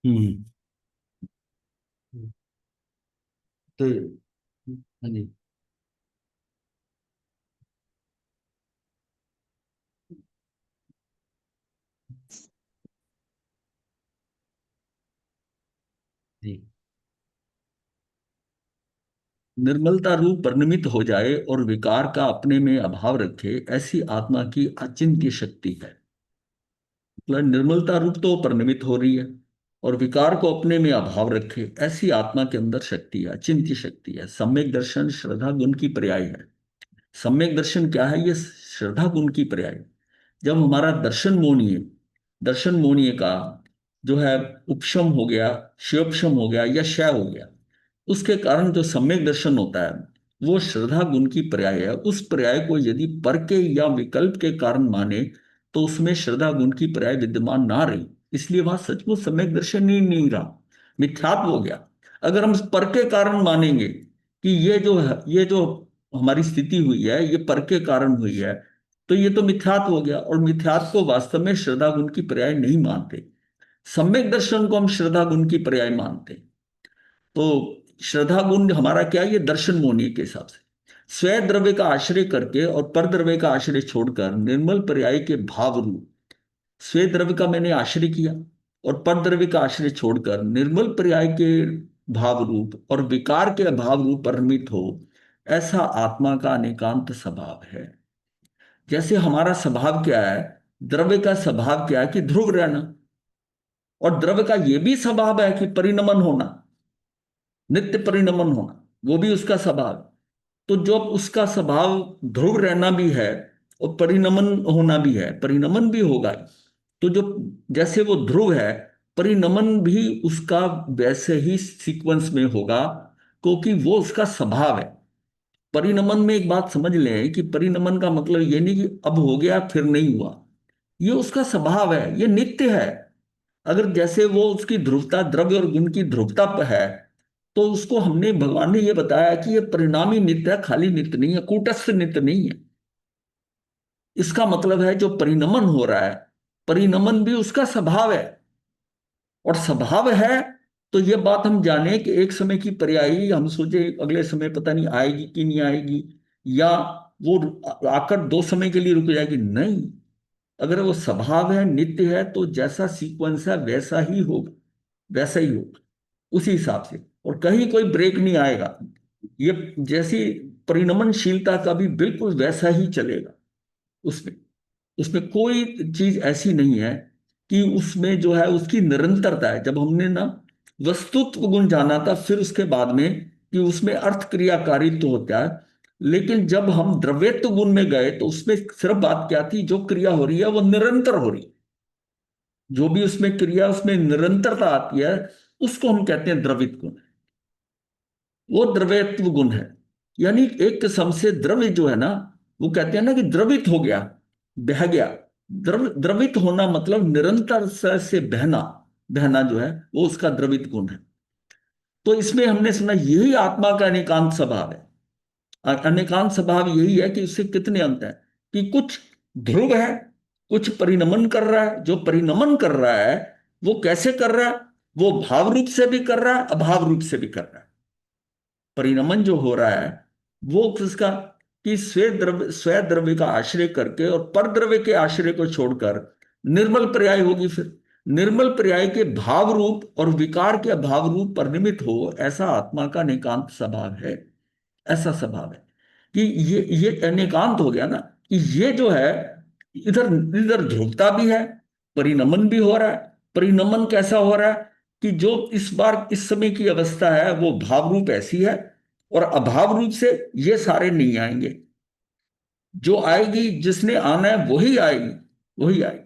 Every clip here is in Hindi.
हम्म। तो हाँ जी। जी। निर्मलता रूप परिणमित हो जाए और विकार का अपने में अभाव रखे, ऐसी आत्मा की अचिंत्य शक्ति है। मतलब निर्मलता रूप तो परिणमित हो रही है, और विकार को अपने में अभाव रखे, ऐसी आत्मा के अंदर शक्ति है, अचिंत्य शक्ति है। सम्यक दर्शन श्रद्धा गुण की पर्याय है। सम्यक दर्शन क्या है? ये श्रद्धा गुण की पर्याय है। जब हमारा दर्शन मोहनीय, दर्शन मोहनीय का जो है उपशम हो गया, क्षयोपशम हो गया या क्षय हो गया, उसके कारण जो सम्यक दर्शन होता है वो श्रद्धा गुण की पर्याय है। उस पर्याय को यदि पर के या विकल्प के कारण माने तो उसमें श्रद्धा गुण की पर्याय विद्यमान ना रही, इसलिए वहां सचमुच सम्यक दर्शन ही नहीं रहा, मिथ्यात्व हो गया। अगर हम पर के कारण मानेंगे कि ये जो हमारी स्थिति हुई है ये पर के कारण हुई है, तो ये तो मिथ्यात्व हो गया, और मिथ्यात्व को वास्तव में श्रद्धा गुण की पर्याय नहीं मानते। सम्यक दर्शन को हम श्रद्धा गुण की पर्याय मानते हैं। तो श्रद्धा गुण हमारा क्या है? ये दर्शन मोनी के हिसाब से स्वयं द्रव्य का आश्रय करके और पर द्रव्य का आश्रय छोड़कर निर्मल पर्याय के भाव रूप, स्वयं द्रव्य का मैंने आश्रय किया और पर द्रव्य का आश्रय छोड़कर निर्मल पर्याय के भाव रूप और विकार के अभाव रूप परिणमित हो, ऐसा आत्मा का अनेकांत स्वभाव है। जैसे हमारा स्वभाव क्या है? द्रव्य का स्वभाव क्या है? कि ध्रुव रहना। और द्रव्य का यह भी स्वभाव है कि परिणमन होना, नित्य परिणमन होना, वो भी उसका स्वभाव है। तो जब उसका स्वभाव ध्रुव रहना भी है और परिणमन होना भी है, परिणमन भी होगा, तो जो जैसे वो ध्रुव है, परिणमन भी उसका वैसे ही सीक्वेंस में होगा, क्योंकि वो उसका स्वभाव है। परिणमन में एक बात समझ लें कि परिणमन का मतलब ये नहीं कि अब हो गया फिर नहीं हुआ, ये उसका स्वभाव है, ये नित्य है। अगर जैसे वो उसकी ध्रुवता द्रव्य और गुण की ध्रुवता पर है, तो उसको हमने भगवान ने ये बताया कि ये परिणामी नित्य है, खाली नित्य नहीं है, कूटस्थ नित्य नहीं है। इसका मतलब है जो परिणमन हो रहा है, परिणमन भी उसका स्वभाव है। और स्वभाव है तो ये बात हम जाने कि एक समय की पर्यायी हम सोचे अगले समय पता नहीं आएगी कि नहीं आएगी, या वो आकर दो समय के लिए रुक जाएगी, नहीं। अगर वो स्वभाव है, नित्य है, तो जैसा सीक्वेंस है वैसा ही होगा, वैसा ही होगा, उसी हिसाब से। और कहीं कोई ब्रेक नहीं आएगा। ये जैसी परिणमनशीलता का भी बिल्कुल वैसा ही चलेगा। उसमें उसमें कोई चीज ऐसी नहीं है कि उसमें जो है उसकी निरंतरता है। जब हमने ना वस्तुत्व गुण जाना था, फिर उसके बाद में कि उसमें अर्थ क्रियाकारित्व होता है, लेकिन जब हम द्रव्यत्व गुण में गए तो उसमें सिर्फ बात क्या थी? जो क्रिया हो रही है वो निरंतर हो रही है, जो भी उसमें क्रिया उसमें निरंतरता आती है, उसको हम कहते हैं द्रवित गुण। वो द्रव्यत्व गुण है। यानी एक किस्म से द्रव्य जो है ना, वो कहते हैं ना कि द्रवित हो गया, बह गया। द्रवित होना मतलब निरंतर से बहना, बहना जो है वो उसका द्रवित गुण है। तो इसमें हमने सुना यही आत्मा का अनेकांत स्वभाव है। अनेकांत स्वभाव यही है कि उससे कितने अंत है, कि कुछ ध्रुव है, कुछ परिणमन कर रहा है। जो परिणमन कर रहा है वो कैसे कर रहा है? वो भाव रूप से भी कर रहा है, अभाव रूप से भी कर रहा है। परिणमन जो हो रहा है वो किसका? कि स्वे द्रव्य का आश्रय करके और पर द्रव्य के आश्रय को छोड़कर निर्मल पर्याय होगी। फिर निर्मल पर्याय के भाव रूप और विकार के अभाव रूप परिणमित हो, ऐसा आत्मा का निकांत स्वभाव है। ऐसा स्वभाव है कि ये अनेकांत हो गया ना, कि ये जो है इधर इधर ध्रुवता भी है, परिणमन भी हो रहा है। परिणमन कैसा हो रहा है? कि जो इस बार इस समय की अवस्था है वो भाव रूप ऐसी है, और अभाव रूप से ये सारे नहीं आएंगे। जो आएगी, जिसने आना है वही आएगी, वही आएगी।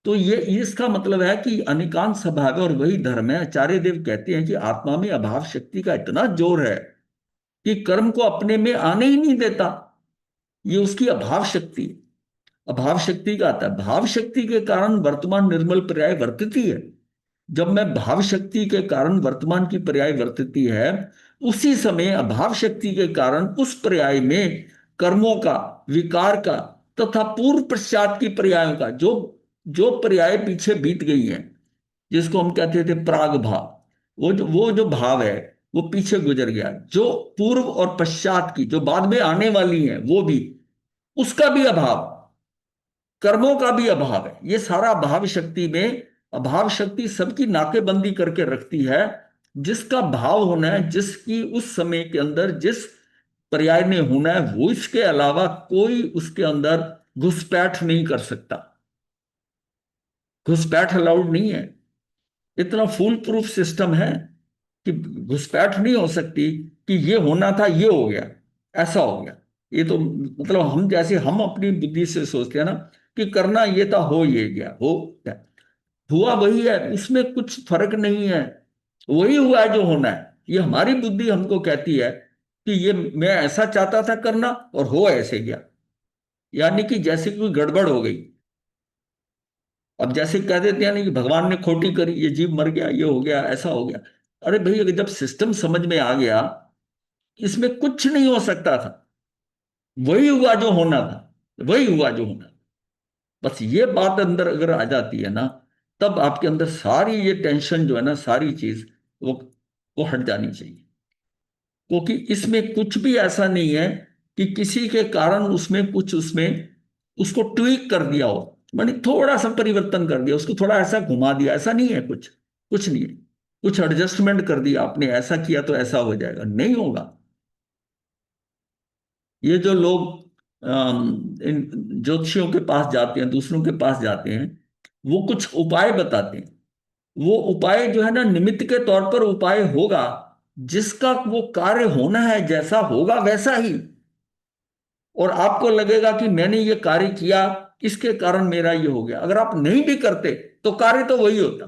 तो ये इसका मतलब है कि अनिकांत स्वभाव है और वही धर्म है। आचार्य देव कहते हैं कि आत्मा में अभाव शक्ति का इतना जोर है कि कर्म को अपने में आने ही नहीं देता। ये उसकी अभाव शक्ति है। अभाव शक्ति का आता है, भाव शक्ति के कारण वर्तमान निर्मल पर्याय वर्तती है। जब मैं भाव शक्ति के कारण वर्तमान की पर्याय वर्तती है, उसी समय अभाव शक्ति के कारण उस पर्याय में कर्मों का, विकार का तथा पूर्व पश्चात की पर्यायों का, जो जो पर्याय पीछे बीत गई हैं, जिसको हम कहते थे प्राग भाव। वो जो भाव है वो पीछे गुजर गया। जो पूर्व और पश्चात की जो बाद में आने वाली है वो भी, उसका भी अभाव, कर्मों का भी अभाव है। ये सारा अभाव शक्ति में, अभाव शक्ति सबकी नाकेबंदी करके रखती है। जिसका भाव होना है, जिसकी उस समय के अंदर जिस पर्याय में होना है, वो इसके अलावा कोई उसके अंदर घुसपैठ नहीं कर सकता। घुसपैठ अलाउड नहीं है। इतना फूल प्रूफ सिस्टम है कि घुसपैठ नहीं हो सकती कि ये होना था ये हो गया, ऐसा हो गया। ये तो मतलब हम जैसे हम अपनी बुद्धि से सोचते हैं ना कि करना ये था, हो ये गया, हो गया, हुआ वही है, इसमें कुछ फर्क नहीं है, वही हुआ है जो होना है। ये हमारी बुद्धि हमको कहती है कि ये मैं ऐसा चाहता था करना और हो ऐसे गया, यानी कि जैसे कोई गड़बड़ हो गई। अब जैसे कह देते हैं ना कि भगवान ने खोटी करी, ये जीव मर गया, ये हो गया, ऐसा हो गया। अरे भाई, अगर जब सिस्टम समझ में आ गया, इसमें कुछ नहीं हो सकता था, वही हुआ जो होना था, वही हुआ जो होना था। बस ये बात अंदर अगर आ जाती है ना, तब आपके अंदर सारी ये टेंशन जो है ना, सारी चीज वो वो हट जानी चाहिए। क्योंकि इसमें कुछ भी ऐसा नहीं है कि किसी के कारण उसमें कुछ, उसमें उसको ट्वीक कर दिया हो, माने थोड़ा सा परिवर्तन कर दिया, उसको थोड़ा ऐसा घुमा दिया, ऐसा नहीं है कुछ। कुछ नहीं है। कुछ एडजस्टमेंट कर दिया आपने, ऐसा किया तो ऐसा हो जाएगा, नहीं होगा। ये जो लोग इन ज्योतिषियों के पास जाते हैं, दूसरों के पास जाते हैं, वो कुछ उपाय बताते हैं। वो उपाय जो है ना, निमित्त के तौर पर उपाय होगा। जिसका वो कार्य होना है, जैसा होगा वैसा ही। और आपको लगेगा कि मैंने ये कार्य किया, इसके कारण मेरा ये हो गया। अगर आप नहीं भी करते तो कार्य तो वही होता।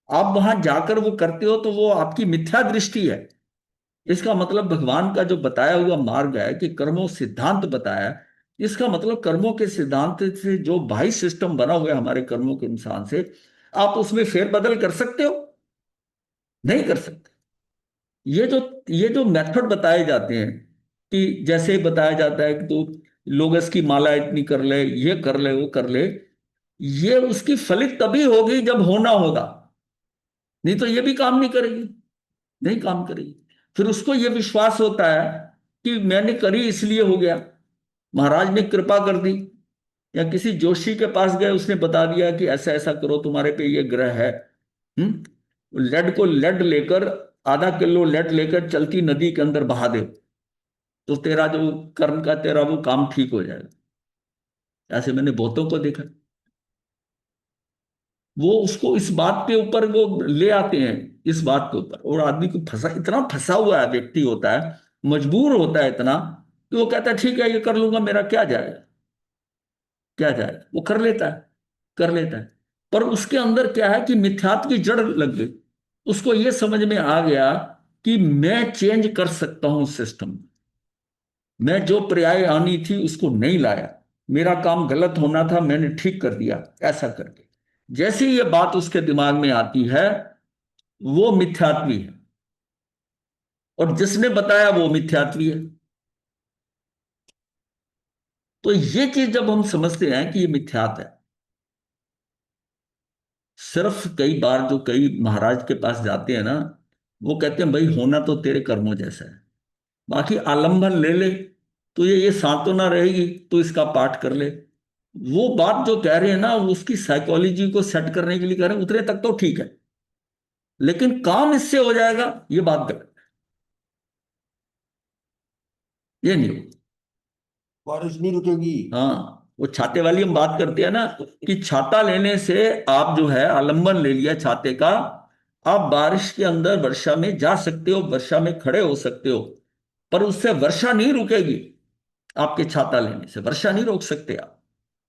आप वहां जाकर वो करते हो तो वो आपकी मिथ्या दृष्टि है। इसका मतलब भगवान का जो बताया हुआ मार्ग है कि कर्मों सिद्धांत बताया है, इसका मतलब कर्मों के सिद्धांत से जो बाह्य सिस्टम बना हुआ है हमारे कर्मों के इंसान से, आप उसमें फेरबदल कर सकते हो? नहीं कर सकते। ये जो ये जो मेथड बताए जाते हैं कि जैसे बताया जाता है कि तू लोगस की माला इतनी कर ले, ये कर ले, वो कर ले, ये उसकी फलित तभी होगी जब होना होगा। नहीं तो ये भी काम नहीं करेगी, नहीं काम करेगी। फिर उसको ये विश्वास होता है कि मैंने करी इसलिए हो गया, महाराज ने कृपा कर दी, या किसी जोशी के पास गए, उसने बता दिया कि ऐसा ऐसा करो, तुम्हारे पे ये ग्रह है। लेड को लेड लेकर, आधा किलो लेड लेकर चलती नदी के अंदर बहा दे, तो तेरा जो कर्म का तेरा वो काम ठीक हो जाएगा। ऐसे मैंने बहुतों को देखा। वो उसको इस बात के ऊपर वो ले आते हैं, इस बात के ऊपर, और आदमी को फंसा, इतना फंसा हुआ है व्यक्ति होता है, मजबूर होता है इतना, कि वो कहता है ठीक है ये कर लूंगा, मेरा क्या जाएगा, क्या जाएगा, वो कर लेता है, कर लेता है। पर उसके अंदर क्या है कि मिथ्यात्व की जड़ लग गई। उसको ये समझ में आ गया कि मैं चेंज कर सकता हूं सिस्टम। मैं जो पर्याय आनी थी उसको नहीं लाया, मेरा काम गलत होना था, मैंने ठीक कर दिया, ऐसा करके जैसे ही ये बात उसके दिमाग में आती है, वो मिथ्यात्वी है। और जिसने बताया वो मिथ्यात्वी है। तो ये चीज जब हम समझते हैं कि ये मिथ्यात है, सिर्फ कई बार जो कई महाराज के पास जाते हैं ना, वो कहते हैं भाई होना तो तेरे कर्मों जैसा है, बाकी आलंबन ले ले, तो ये सांत्वना रहेगी, तो इसका पाठ कर ले। वो बात जो कह रहे हैं ना, वो उसकी साइकोलॉजी को सेट करने के लिए कह रहे हैं, उतरे तक तो ठीक है, लेकिन काम इससे हो जाएगा, ये बात गलत। ये नहीं हो। बारिश नहीं रुकेगी। हाँ, वो छाते वाली हम बात करते हैं ना, कि छाता लेने से आप जो है आलंबन ले लिया छाते का, आप बारिश के अंदर वर्षा में जा सकते हो, वर्षा में खड़े हो सकते हो, पर उससे वर्षा नहीं रुकेगी। आपके छाता लेने से वर्षा नहीं रोक सकते आप,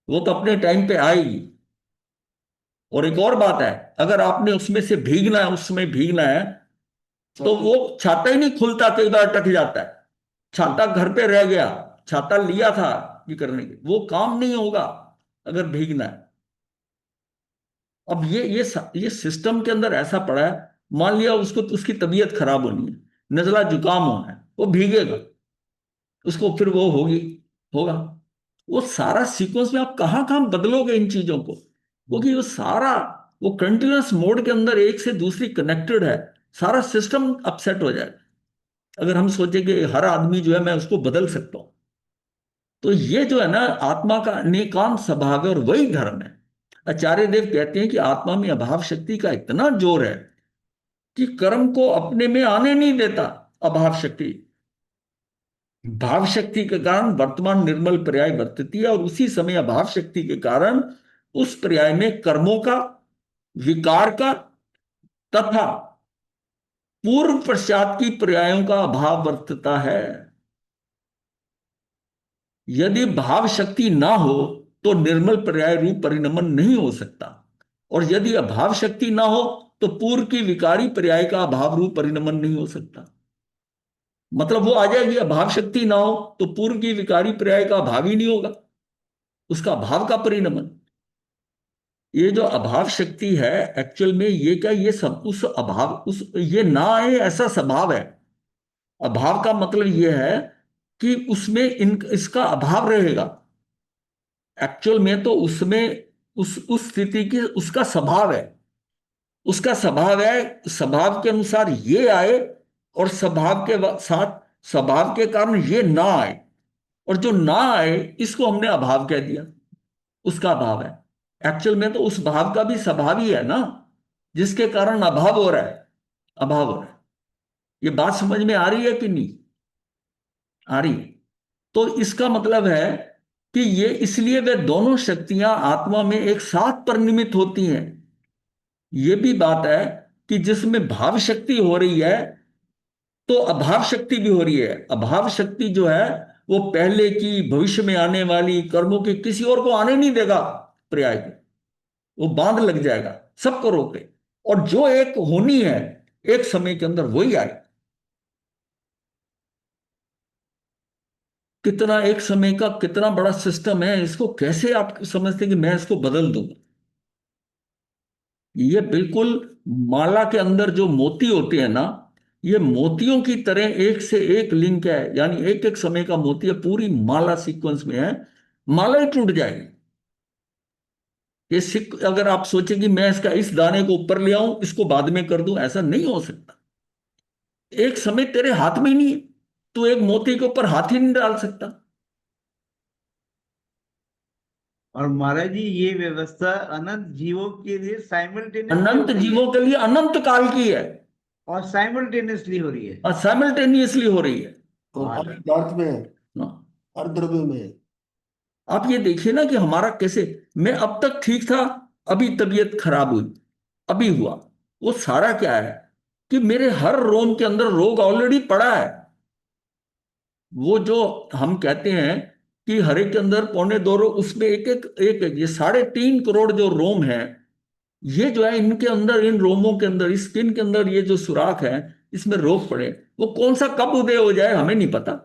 वो तो अपने टाइम पे आएगी। और एक और बात है, अगर आपने उसमें से भीगना है, उसमें भीगना है, तो वो छाता ही नहीं खुलता, कई बार अटक जाता है, छाता घर पे रह गया, छाता लिया था ये करने के, वो काम नहीं होगा अगर भीगना है। अब ये सिस्टम के अंदर ऐसा पड़ा है। मान लिया उसको, तो उसकी तबीयत खराब होनी है, नजला जुकाम होना है, वो भीगेगा, उसको फिर वो होगी, होगा। वो सारा सीक्वेंस में आप कहाँ कहाँ बदलोगे इन चीजों को, क्योंकि वो सारा वो कंटिन्यूअस मोड के अंदर एक से दूसरी कनेक्टेड है, सारा सिस्टम अपसेट हो जाएगा अगर हम सोचे कि हर आदमी जो है मैं उसको बदल सकता हूं। तो ये जो है ना, आत्मा का नेकाम स्वभाव है और वही धर्म है। आचार्य देव कहते हैं कि आत्मा में अभाव शक्ति का इतना जोर है कि कर्म को अपने में आने नहीं देता। अभाव शक्ति, भाव शक्ति के कारण वर्तमान निर्मल पर्याय वर्तती है, और उसी समय अभाव शक्ति के कारण उस पर्याय में कर्मों का, विकार का तथा पूर्व पश्चात की पर्यायों का अभाव वर्तता है। यदि भाव शक्ति ना हो तो निर्मल पर्याय रूप परिणमन नहीं हो सकता, और यदि अभाव शक्ति ना हो तो पूर्व की विकारी पर्याय का अभाव रूप परिणमन नहीं हो सकता। मतलब वो आ जाएगी, अभाव शक्ति ना हो तो पूर्व की विकारी पर्याय का अभाव ही नहीं होगा, उसका अभाव का परिणमन। ये जो अभाव शक्ति है, एक्चुअल में ये क्या, ये सब उस अभाव, उस ये ना आए ऐसा स्वभाव है। अभाव का मतलब ये है कि उसमें इन इसका अभाव रहेगा। एक्चुअल में तो उसमें उस स्थिति की उसका स्वभाव है, उसका स्वभाव है। स्वभाव के अनुसार ये आए और स्वभाव के साथ स्वभाव के कारण ये ना आए, और जो ना आए इसको हमने अभाव कह दिया, उसका अभाव है। एक्चुअल में तो उस भाव का भी स्वभाव ही है ना, जिसके कारण अभाव हो रहा है, अभाव हो रहा है। ये बात समझ में आ रही है कि नहीं आ रही है? तो इसका मतलब है कि ये इसलिए वे दोनों शक्तियां आत्मा में एक साथ परिणमित होती हैं। ये भी बात है कि जिसमें भाव शक्ति हो रही है तो अभाव शक्ति भी हो रही है। अभाव शक्ति जो है वो पहले की, भविष्य में आने वाली कर्मों के किसी और को आने नहीं देगा पर्याय को, वो बांध लग जाएगा, सबको रोके। और जो एक होनी है एक समय के अंदर वही आए। कितना एक समय का कितना बड़ा सिस्टम है, इसको कैसे आप समझते कि मैं इसको बदल दूं? ये बिल्कुल माला के अंदर जो मोती होते हैं ना, ये मोतियों की तरह एक से एक लिंक है, यानी एक एक समय का मोती है, पूरी माला सीक्वेंस में है। माला ही टूट जाएगी। ये सिक अगर आप सोचे कि मैं इसका इस दाने को ऊपर ले आऊं, इसको बाद में कर दूं, ऐसा नहीं हो सकता। एक समय तेरे हाथ में ही नहीं है, तू एक मोती के ऊपर हाथ ही नहीं डाल सकता। और महाराज जी ये व्यवस्था अनंत जीवों के लिए साइमल्टेनियसली हो अनंत रही है जीवों के लिए अनंत काल की है, और साइमल्टेनियसली हो रही है। और साइमल्टेनियसली हो रही है। तो हर महाराज पदार्थ में है, हाँ। हर द्रव्य में है। आप ये देखिए ना कि हमारा कैसे, मैं अब तक ठीक था, अभी तबीयत खराब हुई, अभी हुआ। वो सारा क्या है कि मेरे हर रोम के अंदर रोग ऑलरेडी पड़ा है। वो जो हम कहते हैं कि हर एक के अंदर पौने दो रोग, उसमें एक ये 3.5 करोड़ जो रोम है, ये जो है इनके अंदर, इन रोमों के अंदर, इस स्किन के अंदर ये जो सुराख है, इसमें रोग पड़े। वो कौन सा कब उदय हो जाए हमें नहीं पता।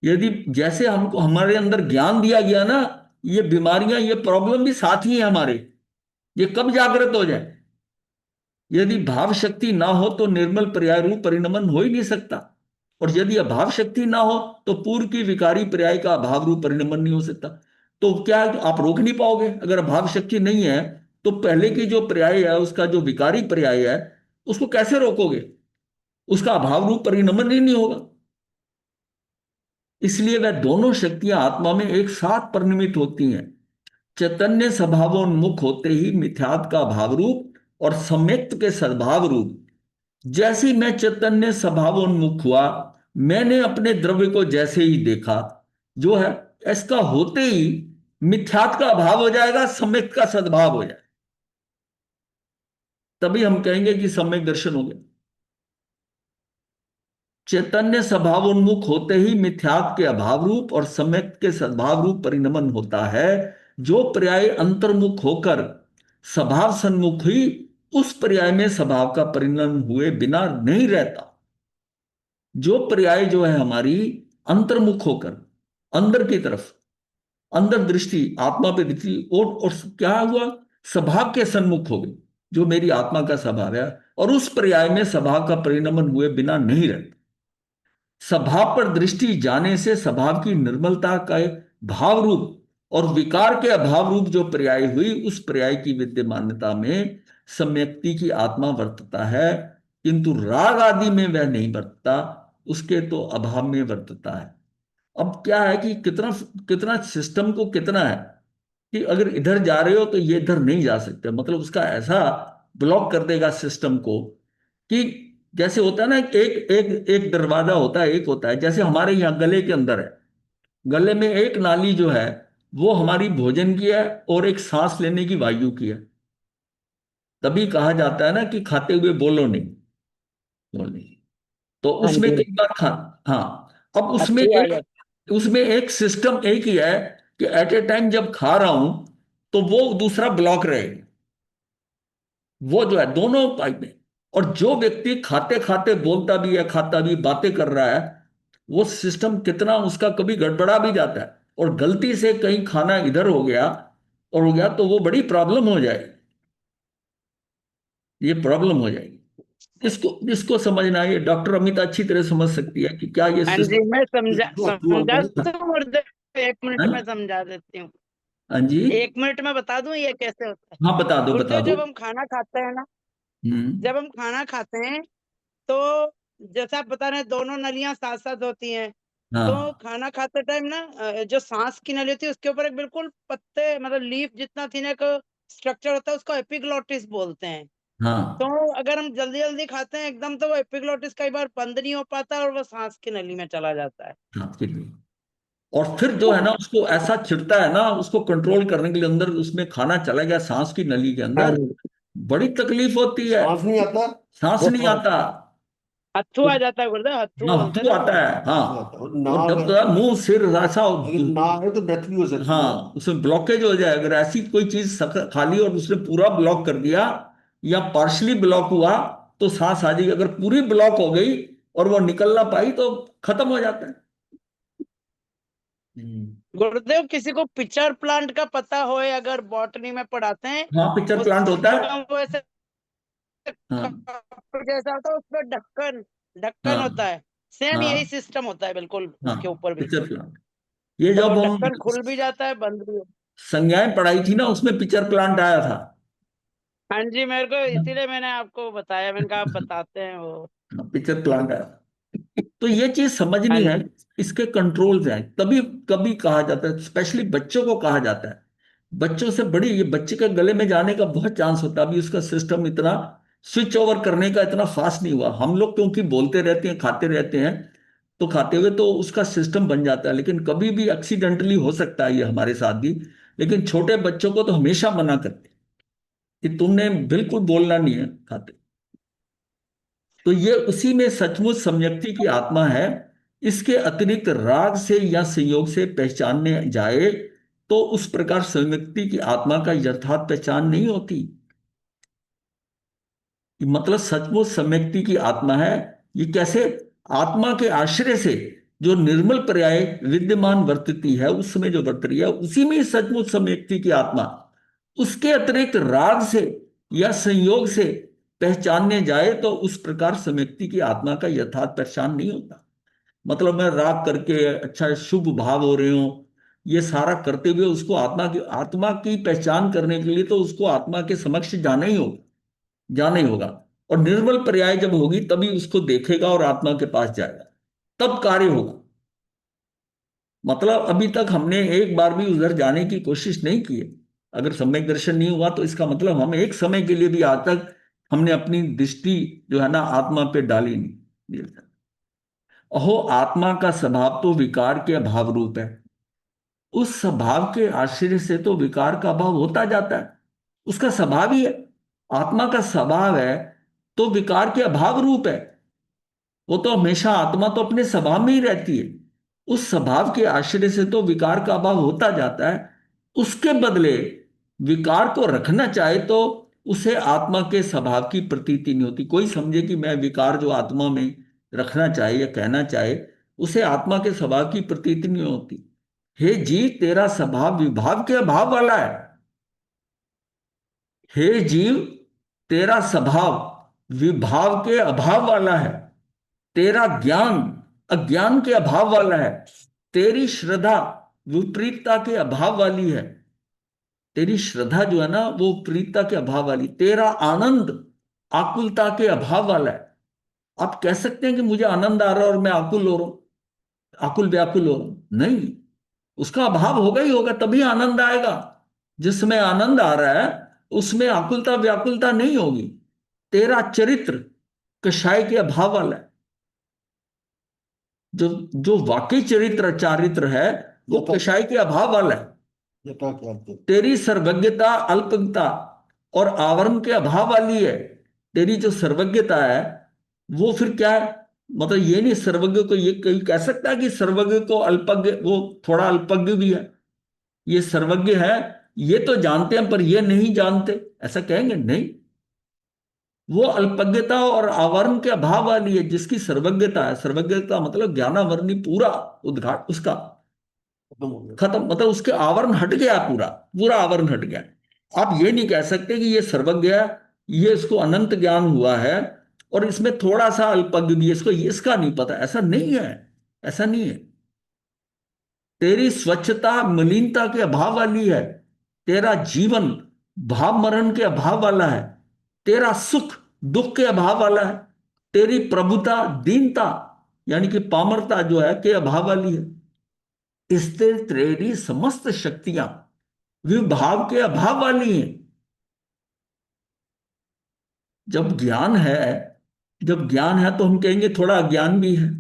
यदि जैसे हमको हमारे अंदर ज्ञान दिया गया ना, ये बीमारियां, ये प्रॉब्लम भी साथ ही है हमारे, ये कब जागृत हो जाए? यदि भाव शक्ति ना हो तो निर्मल पर्याय रूप परिणमन हो ही नहीं सकता, और यदि अभाव शक्ति ना हो तो पूर्व की विकारी पर्याय का अभाव रूप परिणमन नहीं हो सकता। तो क्या है, आप रोक नहीं पाओगे अगर अभाव शक्ति नहीं है। तो पहले की जो पर्याय है, उसका जो विकारी पर्याय है, उसको कैसे रोकोगे? उसका अभाव रूप परिणमन ही नहीं होगा। इसलिए वह दोनों शक्तियां आत्मा में एक साथ परिणमित होती हैं। चैतन्य स्वभावोन्मुख होते ही मिथ्यात्व का भाव रूप और सम्यक्त के सद्भाव रूप। जैसे ही मैं चैतन्य स्वभावोन्मुख हुआ, मैंने अपने द्रव्य को जैसे ही देखा, जो है इसका होते ही मिथ्यात्व का अभाव हो जाएगा, सम्यक्त का सद्भाव हो जाएगा। तभी हम कहेंगे कि सम्यक दर्शन हो गया। चैतन्य स्वभावोन्मुख होते ही मिथ्यात्व के अभाव रूप और सम्यक के सद्भाव रूप परिणमन होता है। जो पर्याय अंतर्मुख होकर स्वभाव सन्मुख ही, उस पर्याय में स्वभाव का परिणमन हुए बिना नहीं रहता। जो पर्याय जो है हमारी अंतर्मुख होकर, अंदर की तरफ, अंदर दृष्टि, आत्मा पे दृष्टि, और क्या हुआ, स्वभाव के सन्मुख हो गई, जो मेरी आत्मा का स्वभाव है, और उस पर्याय में स्वभाव का परिणमन हुए बिना नहीं रहता। स्वभाव पर दृष्टि जाने से स्वभाव की निर्मलता का भाव रूप और विकार के अभाव रूप जो पर्याय हुई, उस पर्याय की विद्यमानता में सम्यक्ति की आत्मा वर्तता है, किंतु राग आदि में वह नहीं वर्तता, उसके तो अभाव में वर्तता है। अब क्या है कि कितना कितना सिस्टम को कितना है कि अगर इधर जा रहे हो तो ये इधर नहीं जा सकते, मतलब उसका ऐसा ब्लॉक कर देगा सिस्टम को कि जैसे होता है ना, एक एक एक दरवाजा होता है, एक होता है जैसे हमारे यहाँ गले के अंदर है, गले में एक नाली जो है वो हमारी भोजन की है और एक सांस लेने की वायु की है। तभी कहा जाता है ना कि खाते हुए बोलो नहीं, बोलो नहीं। तो हाँ उसमें जी। कई बार खा, हाँ, अब अच्छी आ जाती। उसमें एक सिस्टम एक ही है कि एट ए टाइम जब खा रहा हूं तो वो दूसरा ब्लॉक रहेगा, वो जो है दोनों पाइप में। और जो व्यक्ति खाते खाते बोलता भी है, खाता भी, बातें कर रहा है, वो सिस्टम कितना उसका कभी गड़बड़ा भी जाता है और गलती से कहीं खाना इधर हो गया और हो गया तो वो बड़ी प्रॉब्लम हो जाएगी, ये प्रॉब्लम हो जाएगी। इसको इसको समझना, ये डॉक्टर अमित अच्छी तरह समझ सकती है कि क्या ये हाँ जी, सिस्टम। मैं समझा जो समझा अंदर तो गुरुदेव, 1 मिनट में हाँ समझा देती हूँ। हाँ जी, 1 मिनट में बता दूं ये कैसे होता है। हाँ बता दो बता गुरुदेव, दो। जब हम खाना खाते हैं ना, हम्म। जब हम खाना खाते हैं तो जैसा आप बता रहे हैं, दोनों नलियां साथ साथ होती हैं। तो हाँ खाना खाते टाइम ना, जो सांस की नली होती है उसके ऊपर एक बिल्कुल पत्ते, मतलब लीफ जितना थिन एक स्ट्रक्चर होता है, उसको एपिग्लोटिस बोलते हैं। तो हाँ अगर हम जल्दी जल्दी खाते हैं एकदम, तो वो एपिग्लोटिस कई बार बंद नहीं हो पाता और वो सांस की नली में चला जाता है। हाँ, ठीक है। और फिर जो है ना उसको ऐसा छिड़ता है ना, उसको कंट्रोल करने के लिए, अंदर उसमें खाना चला गया सांस की नली के हाँ अंदर, जी। बड़ी तकलीफ होती है, सांस नहीं आता। सांस नहीं आता। हत्थू आ जाता है गुरुदेव, हत्थू हाँ बोलते हैं हत्थू ना आता उसको। है, हाँ। नहीं आता, और ना और जब अगर मुंह सिर ऐसा, अगर ना है तो डेथ भी हो सकती है। हाँ, उसमें ब्लॉकेज हो जाए, अगर ऐसी कोई चीज खा ली और उसने पूरा ब्लॉक कर दिया या पार्शली ब्लॉक हुआ तो सांस आ जाएगी। अगर पूरी ब्लॉक हो गई और वो निकल ना पाई तो खत्म हो जाता है। हम्म। गुरुदेव, किसी को पिचर प्लांट का पता होए, अगर बॉटनी में पढ़ाते हैं, हाँ पिक्चर प्लांट होता है। उसमें वो ऐसे हाँ कप जैसा होता है, उसमें ढक्कन ढक्कन हाँ होता है। सेम यही हाँ सिस्टम होता है बिल्कुल हाँ उसके ऊपर भी। Pitcher plant. ये तो वो जब हम ढक्कन खुल भी जाता है, बंद भी। संज्ञाएं पढ़ाई थी ना, उसमें पिक्चर प्लांट आया था। हाँ जी, मेरे को इसीलिए मैंने आपको बताया, मैंने कहा आप बताते हैं वो। पिक्चर प्लांट आया था। तो ये चीज हाँ समझनी है, जी। इसके कंट्रोल्स हैं। तभी कभी कहा जाता है, स्पेशली बच्चों को कहा जाता है, बच्चों से बड़ी, ये बच्चे के गले में जाने का बहुत चांस होता है। अभी उसका सिस्टम इतना स्विच ओवर करने का इतना फास्ट नहीं हुआ। हम लोग क्योंकि बोलते रहते हैं, खाते रहते हैं, तो खाते हुए तो उसका सिस्टम बन जाता है, लेकिन कभी भी एक्सीडेंटली हो सकता है ये हमारे साथ भी। लेकिन छोटे बच्चों को तो हमेशा मना करते हैं कि तुमने बिल्कुल बोलना नहीं है खाते। तो ये उसी में सचमुच सम्यक्ति की आत्मा है। इसके अतिरिक्त राग से या संयोग से पहचानने जाए तो उस प्रकार सम्यक्ति की आत्मा का यथार्थ पहचान नहीं होती। मतलब सचमुच सम्यक्ति की आत्मा है। ये कैसे? आत्मा के आश्रय से जो निर्मल पर्याय विद्यमान वर्तती है, उस समय जो वर्त रही है उसी में ही सचमुच सम्यक्ति की आत्मा। उसके अतिरिक्त राग से या संयोग से पहचानने जाए तो उस प्रकार सम्यक्ति की आत्मा का यथार्थ पहचान नहीं होता। मतलब मैं राग करके अच्छा शुभ भाव हो रहे हो, ये सारा करते हुए उसको आत्मा की पहचान करने के लिए तो उसको आत्मा के समक्ष जाना ही होगा। और निर्मल पर्याय जब होगी तभी उसको देखेगा और आत्मा के पास जाएगा, तब कार्य होगा। मतलब अभी तक हमने एक बार भी उधर जाने की कोशिश नहीं की है। अगर सम्यक दर्शन नहीं हुआ तो इसका मतलब हम एक समय के लिए भी आज तक हमने अपनी दृष्टि जो है ना आत्मा पे डाली नहीं। अहो, आत्मा का स्वभाव तो विकार के अभाव रूप है। उस स्वभाव के आश्रय से तो विकार का अभाव होता जाता है, उसका स्वभाव ही है। आत्मा का स्वभाव है तो विकार के अभाव रूप है। वो तो हमेशा, आत्मा तो अपने स्वभाव में ही रहती है, उस स्वभाव के आश्रय से तो विकार का अभाव होता जाता है। उसके बदले विकार को रखना चाहे तो उसे आत्मा के स्वभाव की प्रतीति नहीं होती। कोई समझे कि मैं विकार जो आत्मा में रखना चाहे या कहना चाहे, उसे आत्मा के स्वभाव की प्रतीति नहीं होती। हे जीव, तेरा स्वभाव विभाव के अभाव वाला है। हे जीव, तेरा स्वभाव विभाव के अभाव वाला है। तेरा ज्ञान अज्ञान के अभाव वाला है। तेरी श्रद्धा विपरीतता के अभाव वाली है। तेरी श्रद्धा जो है ना वो विपरीतता के अभाव वाली, तेरा आनंद आकुलता के अभाव वाला है। आप कह सकते हैं कि मुझे आनंद आ रहा है और मैं आकुल हो रहा हूं, आकुल व्याकुल हो रहा हूं, नहीं, उसका अभाव होगा ही होगा, तभी आनंद आएगा। जिसमें आनंद आ रहा है उसमें आकुलता व्याकुलता नहीं होगी। तेरा चरित्र कषाय के अभाव वाला है। जो जो वाकई चरित्र चारित्र है वो यथा कषाय के अभाव वाला है। यथा ज्ञाते। तेरी सर्वज्ञता अल्पज्ञता और आवरण के अभाव वाली है। तेरी जो सर्वज्ञता है वो फिर क्या है, मतलब ये नहीं सर्वज्ञ को ये कहीं कह सकता है कि सर्वज्ञ को अल्पज्ञ, वो थोड़ा अल्पज्ञ भी है। ये सर्वज्ञ है, ये तो जानते हैं पर ये नहीं जानते, ऐसा कहेंगे नहीं। वो अल्पज्ञता और आवरण के अभाव वाली है। जिसकी सर्वज्ञता है, सर्वज्ञता मतलब ज्ञानावरणी पूरा उद्घाट उसका खत्म हो गया। खत्म, मतलब उसके आवरण हट गया, पूरा पूरा आवरण हट गया। आप ये नहीं कह सकते कि ये सर्वज्ञ है, ये इसको अनंत ज्ञान हुआ है और इसमें थोड़ा सा अल्पज्ञ भी है, इसको इसका नहीं पता, ऐसा नहीं है, ऐसा नहीं है। तेरी स्वच्छता मलिनता के अभाव वाली है। तेरा जीवन भाव मरण के अभाव वाला है। तेरा सुख दुख के अभाव वाला है। तेरी प्रभुता दीनता यानी कि पामरता जो है के अभाव वाली है। इससे तेरी समस्त शक्तियां विभाव के अभाव वाली हैं। जब ज्ञान है, जब ज्ञान है तो हम कहेंगे थोड़ा अज्ञान भी है।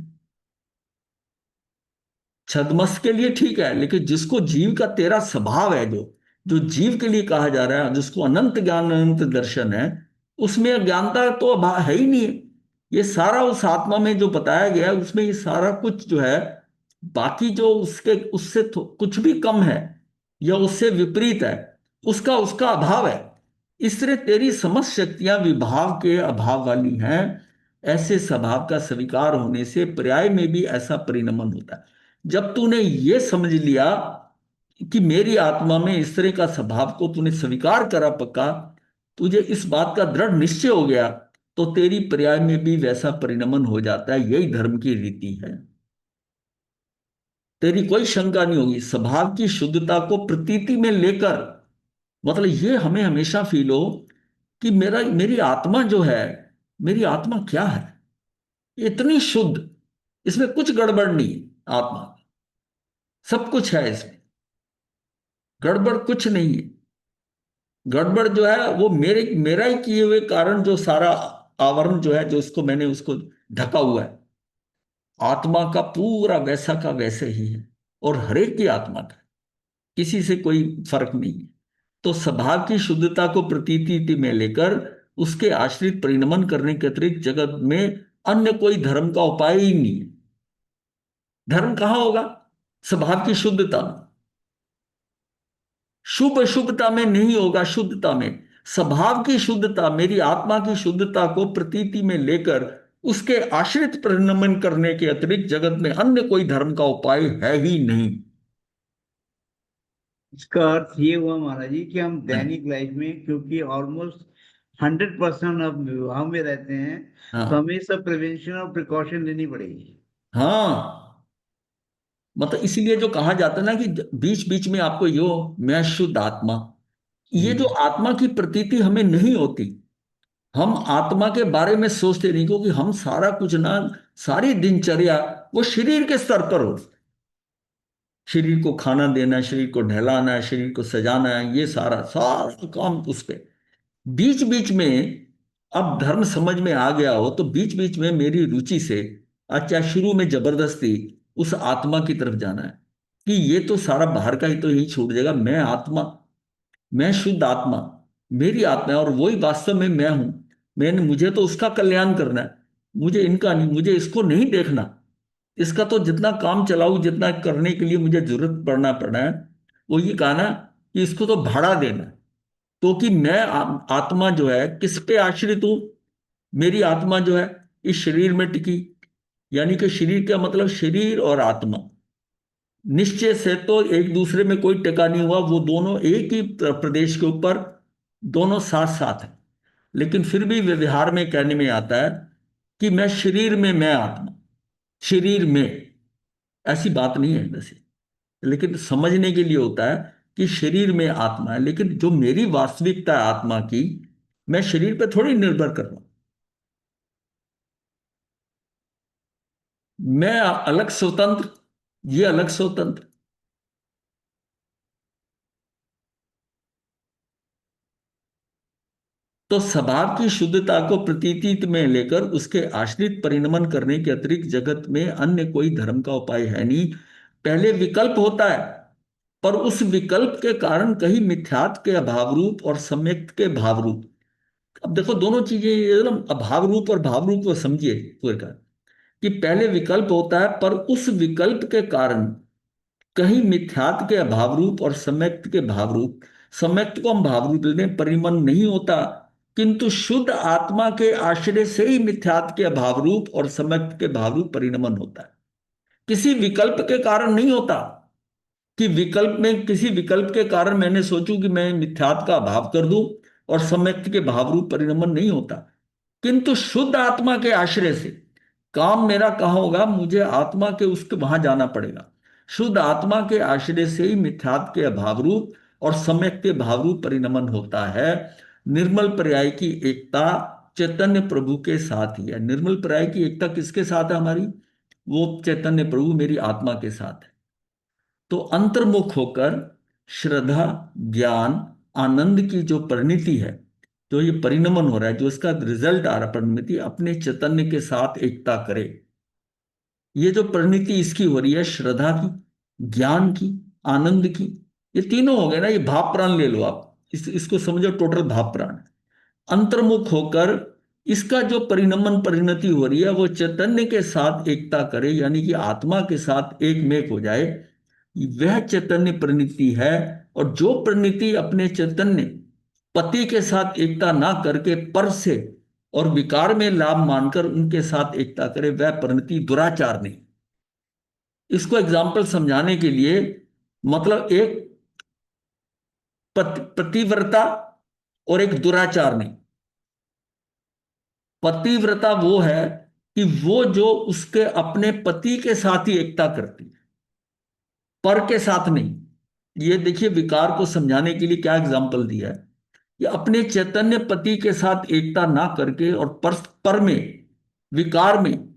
छद्मस के लिए ठीक है, लेकिन जिसको जीव का तेरा स्वभाव है, जो जो जीव के लिए कहा जा रहा है, जिसको अनंत ज्ञान अनंत दर्शन है, उसमें अज्ञानता तो है ही नहीं है। ये सारा उस आत्मा में जो बताया गया है उसमें ये सारा कुछ जो है, बाकी जो उसके उससे कुछ भी कम है या उससे विपरीत है, उसका उसका अभाव है। इसलिए तेरी समस्त शक्तियां विभाव के अभाव वाली हैं। ऐसे स्वभाव का स्वीकार होने से पर्याय में भी ऐसा परिणमन होता है। जब तूने ये समझ लिया कि मेरी आत्मा में इस तरह का स्वभाव को तूने स्वीकार करा, पक्का तुझे इस बात का दृढ़ निश्चय हो गया, तो तेरी पर्याय में भी वैसा परिणमन हो जाता है। यही धर्म की रीति है। तेरी कोई शंका नहीं होगी। स्वभाव की शुद्धता को प्रतीति में लेकर, मतलब ये हमें हमेशा फील हो कि मेरा मेरी आत्मा जो है, मेरी आत्मा क्या है, इतनी शुद्ध, इसमें कुछ गड़बड़ नहीं है। आत्मा सब कुछ है, इसमें गड़बड़ कुछ नहीं है। गड़बड़ जो है वो मेरा ही किए हुए कारण, जो सारा आवरण जो है, जो इसको मैंने उसको ढका हुआ है। आत्मा का पूरा वैसा का वैसे ही है, और हरेक की आत्मा का, किसी से कोई फर्क नहीं है। तो स्वभाव की शुद्धता को प्रतीति में लेकर उसके आश्रित परिणमन करने के अतिरिक्त जगत में अन्य कोई धर्म का उपाय ही नहीं है। धर्म कहाँ होगा? स्वभाव की शुद्धता में। शुभ शुभता में नहीं होगा, शुद्धता में। स्वभाव की शुद्धता, मेरी आत्मा की शुद्धता को प्रतीति में लेकर उसके आश्रित परिणमन करने के अतिरिक्त जगत में अन्य कोई धर्म का उपाय है ही नहीं। इसका अर्थ ये हुआ महाराज जी कि हम दैनिक लाइफ में, क्योंकि ऑलमोस्ट 100% अब विवाह में रहते हैं, तो हाँ हमें सब प्रिवेंशन और प्रिकॉशन लेनी पड़ेगी। हाँ, मतलब इसीलिए जो कहा जाता है ना कि बीच बीच में आपको यो मैं शुद्ध आत्मा, ये जो आत्मा की प्रतीति हमें नहीं होती। हम आत्मा के बारे में सोचते नहीं, क्योंकि हम सारा कुछ ना, सारी दिनचर्या वो शरीर के स्तर पर हो। शरीर को खाना देना, शरीर को नहलाना है, शरीर को सजाना है, ये सारा सारा काम उस पे। बीच बीच में अब धर्म समझ में आ गया हो तो बीच बीच में मेरी रुचि से, अच्छा शुरू में जबरदस्ती उस आत्मा की तरफ जाना है कि ये तो सारा बाहर का ही तो यही छूट जाएगा, मैं आत्मा, मैं शुद्ध आत्मा, मेरी आत्मा है और वही वास्तव में मैं हूं। मुझे तो उसका कल्याण करना है, मुझे इनका नहीं, मुझे इसको नहीं देखना। इसका तो जितना काम चलाऊं, जितना करने के लिए मुझे जरूरत पड़ना है, वो ये कहा ना कि इसको तो भाड़ा देना। तो कि मैं आत्मा जो है किस पे आश्रित हूं? मेरी आत्मा जो है इस शरीर में टिकी, यानी कि शरीर का मतलब शरीर और आत्मा निश्चय से तो एक दूसरे में कोई टिका नहीं हुआ, वो दोनों एक ही प्रदेश के ऊपर दोनों साथ साथ हैं। लेकिन फिर भी व्यवहार में कहने में आता है कि मैं शरीर में, मैं आत्मा, शरीर में, ऐसी बात नहीं है वैसे। लेकिन समझने के लिए होता है कि शरीर में आत्मा है, लेकिन जो मेरी वास्तविकता है आत्मा की, मैं शरीर पे थोड़ी निर्भर कर रहा हूं। मैं अलग स्वतंत्र, ये अलग स्वतंत्र। तो स्वभाव की शुद्धता को प्रतीति में लेकर उसके आश्रित परिणमन करने के अतिरिक्त जगत में अन्य कोई धर्म का उपाय है नहीं। पहले विकल्प होता है, पर उस विकल्प के कारण कहीं मिथ्यात्व के अभाव रूप और सम्यक्त के भाव रूप। अब देखो दोनों चीजें एकदम अभाव रूप और भाव रूप को समझिए पूरे का, कि पहले विकल्प होता है पर उस विकल्प के कारण कहीं मिथ्यात्व के अभाव रूप और सम्यक्त के भाव रूप। सम्यक्त को हम भाव रूप लेने परिमन नहीं होता, किंतु शुद्ध आत्मा के आश्रय से ही मिथ्यात्व के अभाव रूप और सम्यक्त के भाव रूप परिणमन होता है, किसी विकल्प के कारण नहीं होता। कि विकल्प में किसी विकल्प के कारण मैंने सोचूं कि मैं मिथ्यात्व का अभाव कर दूं और सम्यक्त के भाव रूप परिणमन नहीं होता, किंतु शुद्ध आत्मा के आश्रय से। काम मेरा कहाँ होगा, मुझे आत्मा के उसके वहां जाना पड़ेगा। शुद्ध आत्मा के आश्रय से ही मिथ्यात्व के अभाव रूप और सम्यक के भाव रूप परिणमन होता है। निर्मल पर्याय की एकता चैतन्य प्रभु के साथ ही है। निर्मल पर्याय की एकता किसके साथ है हमारी? वो चैतन्य प्रभु मेरी आत्मा के साथ है। तो अंतर्मुख होकर श्रद्धा, ज्ञान, आनंद की जो परिणति है, जो ये परिणमन हो रहा है, जो इसका रिजल्ट आ रहा है, परिणति अपने चैतन्य के साथ एकता करे। ये जो परिणति इसकी हो रही है, श्रद्धा की, ज्ञान की, आनंद की, ये तीनों हो गए ना। ये भाव प्राण ले लो आप, इसको समझो टोटल भाव प्राण। अंतर्मुख होकर इसका जो परिणमन परिणति हो रही है वो चैतन्य के साथ एकता करे, यानी कि आत्मा के साथ एक मेक हो जाए, वह चैतन्य परिणति है। और जो परिणति अपने चैतन्य पति के साथ एकता ना करके पर से और विकार में लाभ मानकर उनके साथ एकता करे, वह परिणति दुराचार नहीं। इसको एग्जाम्पल समझाने के लिए, मतलब एक पतिव्रता और एक दुराचार नहीं। पतिव्रता वो है कि वो जो उसके अपने पति के साथ ही एकता करती है, पर के साथ नहीं। ये देखिए विकार को समझाने के लिए क्या एग्जाम्पल दिया है, कि अपने चैतन्य पति के साथ एकता ना करके और पर में, विकार में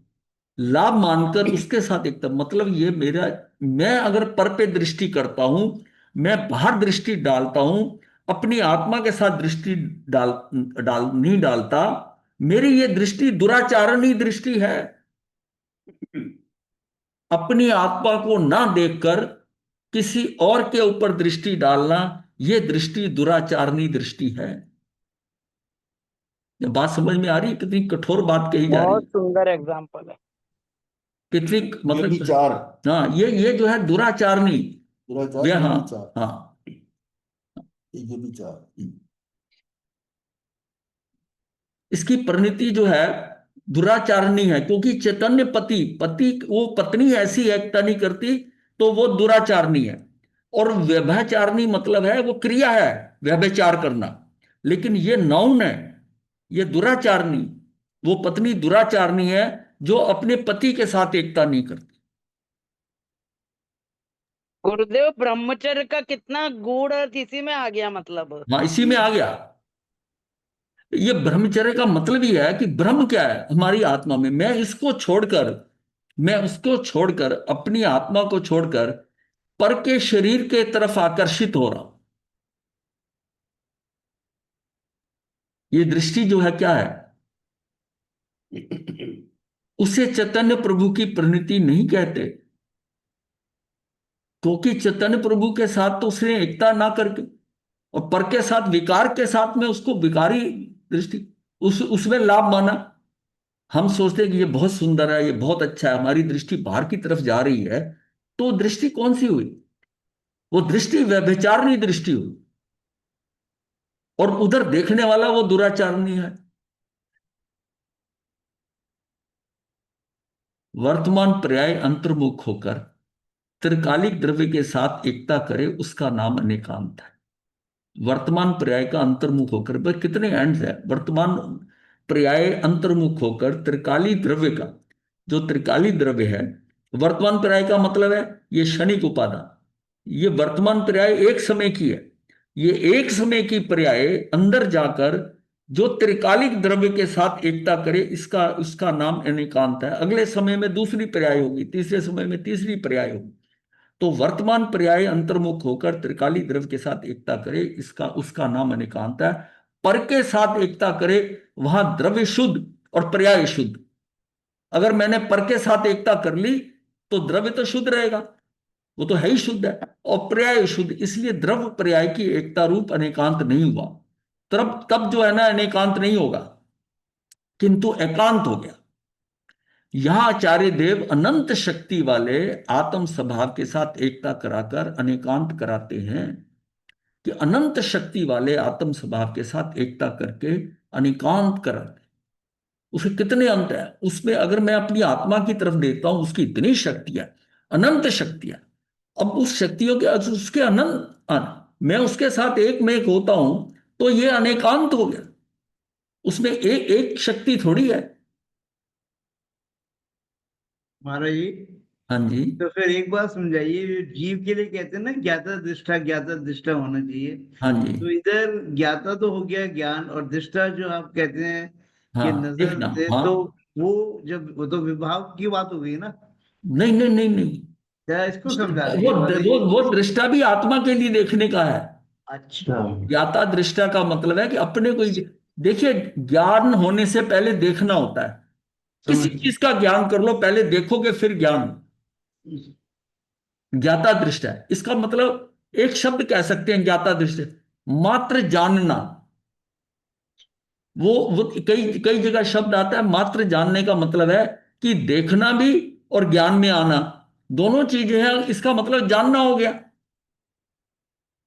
लाभ मानकर उसके साथ एकता। मतलब ये मेरा, मैं अगर पर पे दृष्टि करता हूं, मैं बाहर दृष्टि डालता हूं, अपनी आत्मा के साथ दृष्टि डाल डाल नहीं डालता, मेरी ये दृष्टि दुराचारणी दृष्टि है। अपनी आत्मा को ना देखकर किसी और के ऊपर दृष्टि डालना, यह दृष्टि दुराचारणी दृष्टि है। ये बात समझ में आ रही है? कितनी कठोर बात कही जा रही बहुत है, सुंदर एग्जाम्पल है। कितनी ये मतलब। विचार, हाँ, ये जो है दुराचारणी, दुराचार वे, ये हाँ, विचार, हाँ। ये विचार। इसकी परिणति जो है दुराचारणी है, क्योंकि चैतन्य पति पति वो पत्नी ऐसी एकता नहीं करती, तो वो दुराचारणी है। और व्यभिचारणी मतलब है वो क्रिया है, व्यभिचार करना। लेकिन ये नाउन है, ये दुराचारणी, वो पत्नी दुराचारणी है जो अपने पति के साथ एकता नहीं करती। गुरुदेव ब्रह्मचर्य का कितना गूढ़ अर्थ इसी में आ गया मतलब। हाँ, इसी में आ गया। ये ब्रह्मचर्य का मतलब ही है कि ब्रह्म क्या है हमारी आत्मा में, मैं इसको छोड़कर, मैं उसको छोड़कर, अपनी आत्मा को छोड़कर पर के शरीर के तरफ आकर्षित हो रहा हूं। ये दृष्टि जो है क्या है, उसे चैतन्य प्रभु की परिणति नहीं कहते, क्योंकि चैतन्य प्रभु के साथ तो उसने एकता ना करके और पर के साथ, विकार के साथ में उसको विकारी दृष्टि, उसमें लाभ माना। हम सोचते हैं कि ये बहुत सुंदर है, ये बहुत अच्छा है, हमारी दृष्टि बाहर की तरफ जा रही है, तो दृष्टि कौन सी हुई? वो दृष्टि व्यभिचारणी दृष्टि हुई, और उधर देखने वाला वो दुराचारणी है। वर्तमान पर्याय अंतर्मुख होकर त्रिकालिक द्रव्य के साथ एकता करे, उसका नाम अनेकांत है। वर्तमान पर्याय का अंतर्मुख होकर, बस कितने एंड्स है। वर्तमान पर्याय अंतर्मुख होकर त्रिकाली द्रव्य का, जो त्रिकाली द्रव्य है, वर्तमान पर्याय का मतलब है ये क्षणिक उपादान, ये वर्तमान पर्याय एक समय की है। ये एक समय की पर्याय अंदर जाकर जो त्रिकालिक द्रव्य के साथ एकता करे, इसका उसका नाम अनेकांत है। अगले समय में दूसरी पर्याय होगी, तीसरे समय में तीसरी पर्याय होगी। तो वर्तमान पर्याय अंतर्मुख होकर त्रिकाली द्रव्य के साथ एकता करे, इसका उसका नाम अनेकांत है। पर के साथ एकता करे, वहां द्रव्य शुद्ध और पर्याय शुद्ध। अगर मैंने पर के साथ एकता कर ली तो द्रव्य तो शुद्ध रहेगा, वो तो है ही शुद्ध है, और पर्याय शुद्ध, इसलिए द्रव्य पर्याय की एकता रूप अनेकांत नहीं हुआ। तब तब जो है ना, अनेकांत नहीं होगा किंतु एकांत हो गया। यहां आचार्य देव अनंत शक्ति वाले आत्म स्वभाव के साथ एकता कराकर अनेकांत कराते हैं कि अनंत शक्ति वाले आत्म स्वभाव के साथ एकता करके अनेकांत कराते हैं। उसे कितने अंत है उसमें, अगर मैं अपनी आत्मा की तरफ देखता हूं, उसकी इतनी शक्तियां, अनंत शक्तियां। अब उस शक्तियों के उसके मैं उसके साथ एक में एक होता हूं, तो ये अनेकांत हो गया। उसमें एक एक शक्ति थोड़ी है। महाराज जी, हाँ जी। तो फिर एक बात समझाइए, ये जीव के लिए कहते हैं ना ज्ञाता दृष्टा होना चाहिए। हाँ जी। तो इधर ज्ञाता तो हो गया ज्ञान, और दृष्टा जो आप कहते हैं कि हाँ, नजर देखना। से, हाँ, तो वो तो विभाग की बात हो गई ना। नहीं नहीं नहीं नहीं, क्या इसको समझा वो दीजिए महाराज वो जी। वो दृष्टा भी आत्मा के लिए देखने का है। अच्छा। ज्ञाता दृष्टा का मतलब है कि अपने को देखिए, ज्ञान होने से पहले देखना होता है। किसी समझ चीज का ज्ञान कर लो, पहले देखोगे फिर ज्ञान। ज्ञाता दृष्टा है, इसका मतलब एक शब्द कह सकते हैं ज्ञाता दृष्टा, मात्र जानना। वो कई कई जगह शब्द आता है मात्र जानने का, मतलब है कि देखना भी और ज्ञान में आना, दोनों चीजें हैं, इसका मतलब जानना हो गया।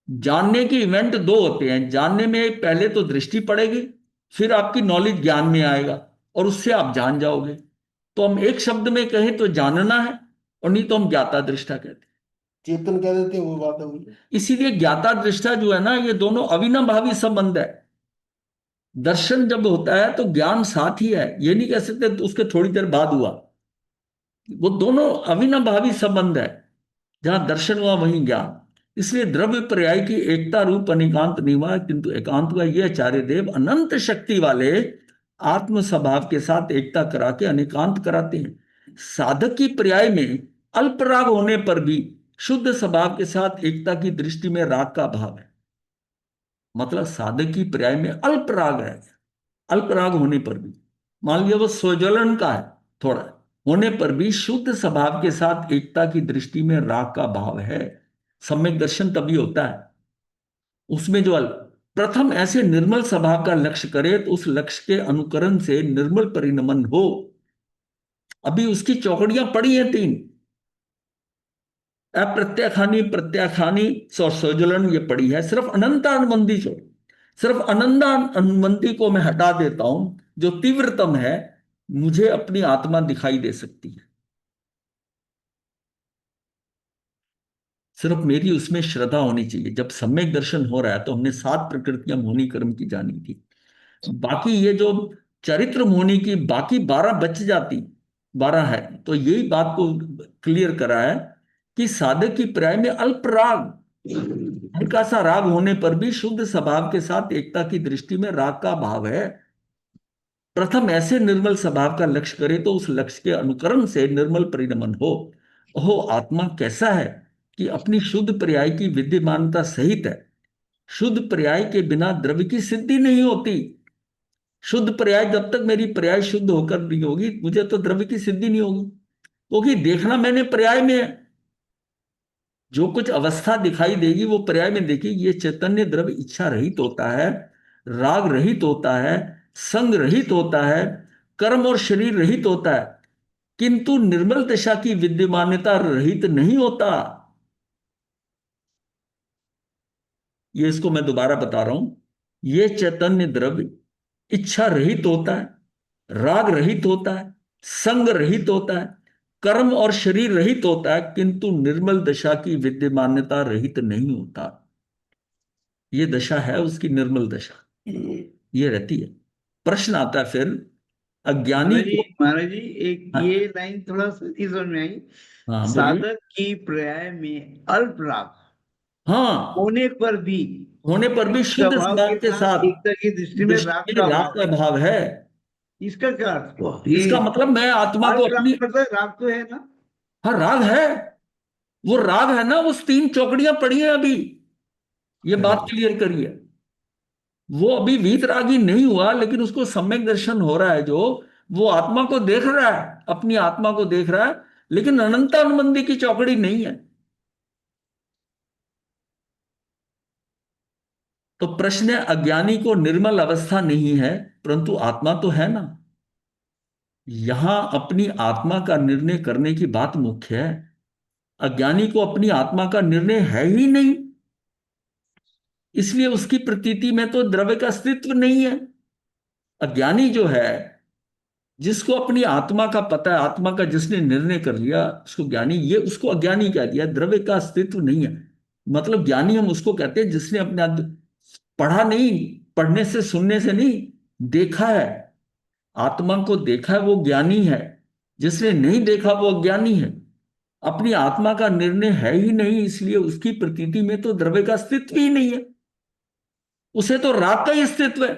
जानने के इवेंट दो होते हैं, जानने में पहले तो दृष्टि पड़ेगी, फिर आपकी नॉलेज ज्ञान में आएगा और उससे आप जान जाओगे। तो हम एक शब्द में कहें तो जानना है, और नहीं तो हम ज्ञाता दृष्टा कहते हैं। चेतन कह देते हैं, वो बात होगी। इसीलिए ज्ञाता दृष्टा जो है ना, ये दोनों अविनाभावी संबंध है। दर्शन जब होता है तो ज्ञान साथ ही है, ये नहीं कह सकते तो उसके थोड़ी देर बाद हुआ। वो दोनों अविनाभावी संबंध है, जहां दर्शन हुआ वहीं ज्ञान। इसलिए द्रव्य पर्याय की एकता रूप अनेकांत नहीं हुआ किंतु एकांत हुआ। यह आचार्य देव अनंत शक्ति वाले आत्म स्वभाव के साथ एकता करा के अनेकांत कराते हैं। साधक की पर्याय में अल्प राग होने पर भी शुद्ध स्वभाव के साथ एकता की दृष्टि में राग का भाव है। मतलब साधक की पर्याय में अल्प राग है, अल्प राग होने पर भी, मान लिया वो स्वज्वलन का है थोड़ा, होने पर भी शुद्ध स्वभाव के साथ एकता की दृष्टि में राग का भाव है। सम्यक दर्शन तभी होता है उसमें जो प्रथम ऐसे निर्मल स्वभाव का लक्ष्य करे, तो उस लक्ष्य के अनुकरण से निर्मल परिणमन हो। अभी उसकी चौकड़ियां पड़ी हैं तीन, अप्रत्याखानी, प्रत्याखानी, स्वज्वलन, ये पड़ी है। सिर्फ अनंता अनुबंधी छोड़, सिर्फ अनंता अनुबंधी को मैं हटा देता हूं, जो तीव्रतम है, मुझे अपनी आत्मा दिखाई दे सकती है। सिर्फ मेरी उसमें श्रद्धा होनी चाहिए। जब सम्यक दर्शन हो रहा है तो हमने 7 प्रकृतियां मोहनी कर्म की जानी थी। बाकी ये जो चरित्र मोहनी की बाकी 12 बच जाती, 12 है, तो यही बात को क्लियर करा है कि साधक की पर्याय में अल्प राग, हल्का सा राग होने पर भी शुद्ध स्वभाव के साथ एकता की दृष्टि में राग का भाव है। प्रथम ऐसे निर्मल स्वभाव का लक्ष्य करे, तो उस लक्ष्य के अनुकरण से निर्मल परिणमन हो। ओह, आत्मा कैसा है कि अपनी शुद्ध पर्याय की विद्यमानता सहित है। शुद्ध पर्याय के बिना द्रव्य की सिद्धि नहीं होती। शुद्ध पर्याय, जब तक मेरी पर्याय शुद्ध होकर नहीं होगी, मुझे तो द्रव्य की सिद्धि नहीं होगी, क्योंकि देखना मैंने पर्याय में है। जो कुछ अवस्था दिखाई देगी वो पर्याय में देखी। ये चैतन्य द्रव्य इच्छा रहित होता है, राग रहित होता है, संग रहित होता है, कर्म और शरीर रहित होता है, किंतु निर्मल दशा की विद्यमानता रहित नहीं होता। ये इसको मैं दोबारा बता रहा हूं। ये चैतन्य द्रव्य इच्छा रहित होता है, राग रहित होता है, संग रहित होता है, कर्म और शरीर रहित होता है, किंतु निर्मल दशा की विद्यमानता रहित नहीं होता। ये दशा है उसकी, निर्मल दशा ये रहती है। प्रश्न आता है फिर, अज्ञानी को। महाराज जी, एक हाँ, ये लाइन थोड़ा सी समझ में आई। हाँ बोलिए। साधक की पर्याय में अल्प राग, हाँ, होने पर भी होने पर भी शुद्ध स्वभाव स्वभाव के के साथ साथ एकता की दृष्टि में राग दृष्टि का में राग अभाव का है। भाव है। इसका क्या अर्थ हुआ ये? इसका मतलब मैं आत्मा को अर्थ राग अपनी, मतलब राग तो है ना? हाँ राग है, वो राग है ना, उस तीन चौकड़ियां पड़ी हैं अभी, ये बात क्लियर करिए। वो अभी वीतरागी नहीं हुआ, लेकिन उसको सम्यक दर्शन हो रहा है, जो वो आत्मा को देख रहा है, अपनी आत्मा को देख रहा है, लेकिन अनंतानुबंधी की चौकड़ी नहीं है। तो प्रश्न है, अज्ञानी को निर्मल अवस्था नहीं है, परंतु आत्मा तो है ना। यहां अपनी आत्मा का निर्णय करने की बात मुख्य है। अज्ञानी को अपनी आत्मा का निर्णय है ही नहीं, इसलिए उसकी प्रतीति में तो द्रव्य का अस्तित्व नहीं है। अज्ञानी जो है, जिसको अपनी आत्मा का पता है, आत्मा का जिसने निर्णय कर लिया, उसको ज्ञानी, ये उसको अज्ञानी कह दिया, द्रव्य का अस्तित्व नहीं है। मतलब ज्ञानी हम उसको कहते हैं जिसने अपने पढ़ा नहीं, पढ़ने से सुनने से नहीं, देखा है, आत्मा को देखा है, वो ज्ञानी है। जिसने नहीं देखा वो अज्ञानी है। अपनी आत्मा का निर्णय है ही नहीं, इसलिए उसकी प्रतीति में तो द्रव्य का अस्तित्व ही नहीं है। उसे तो राग का ही अस्तित्व है,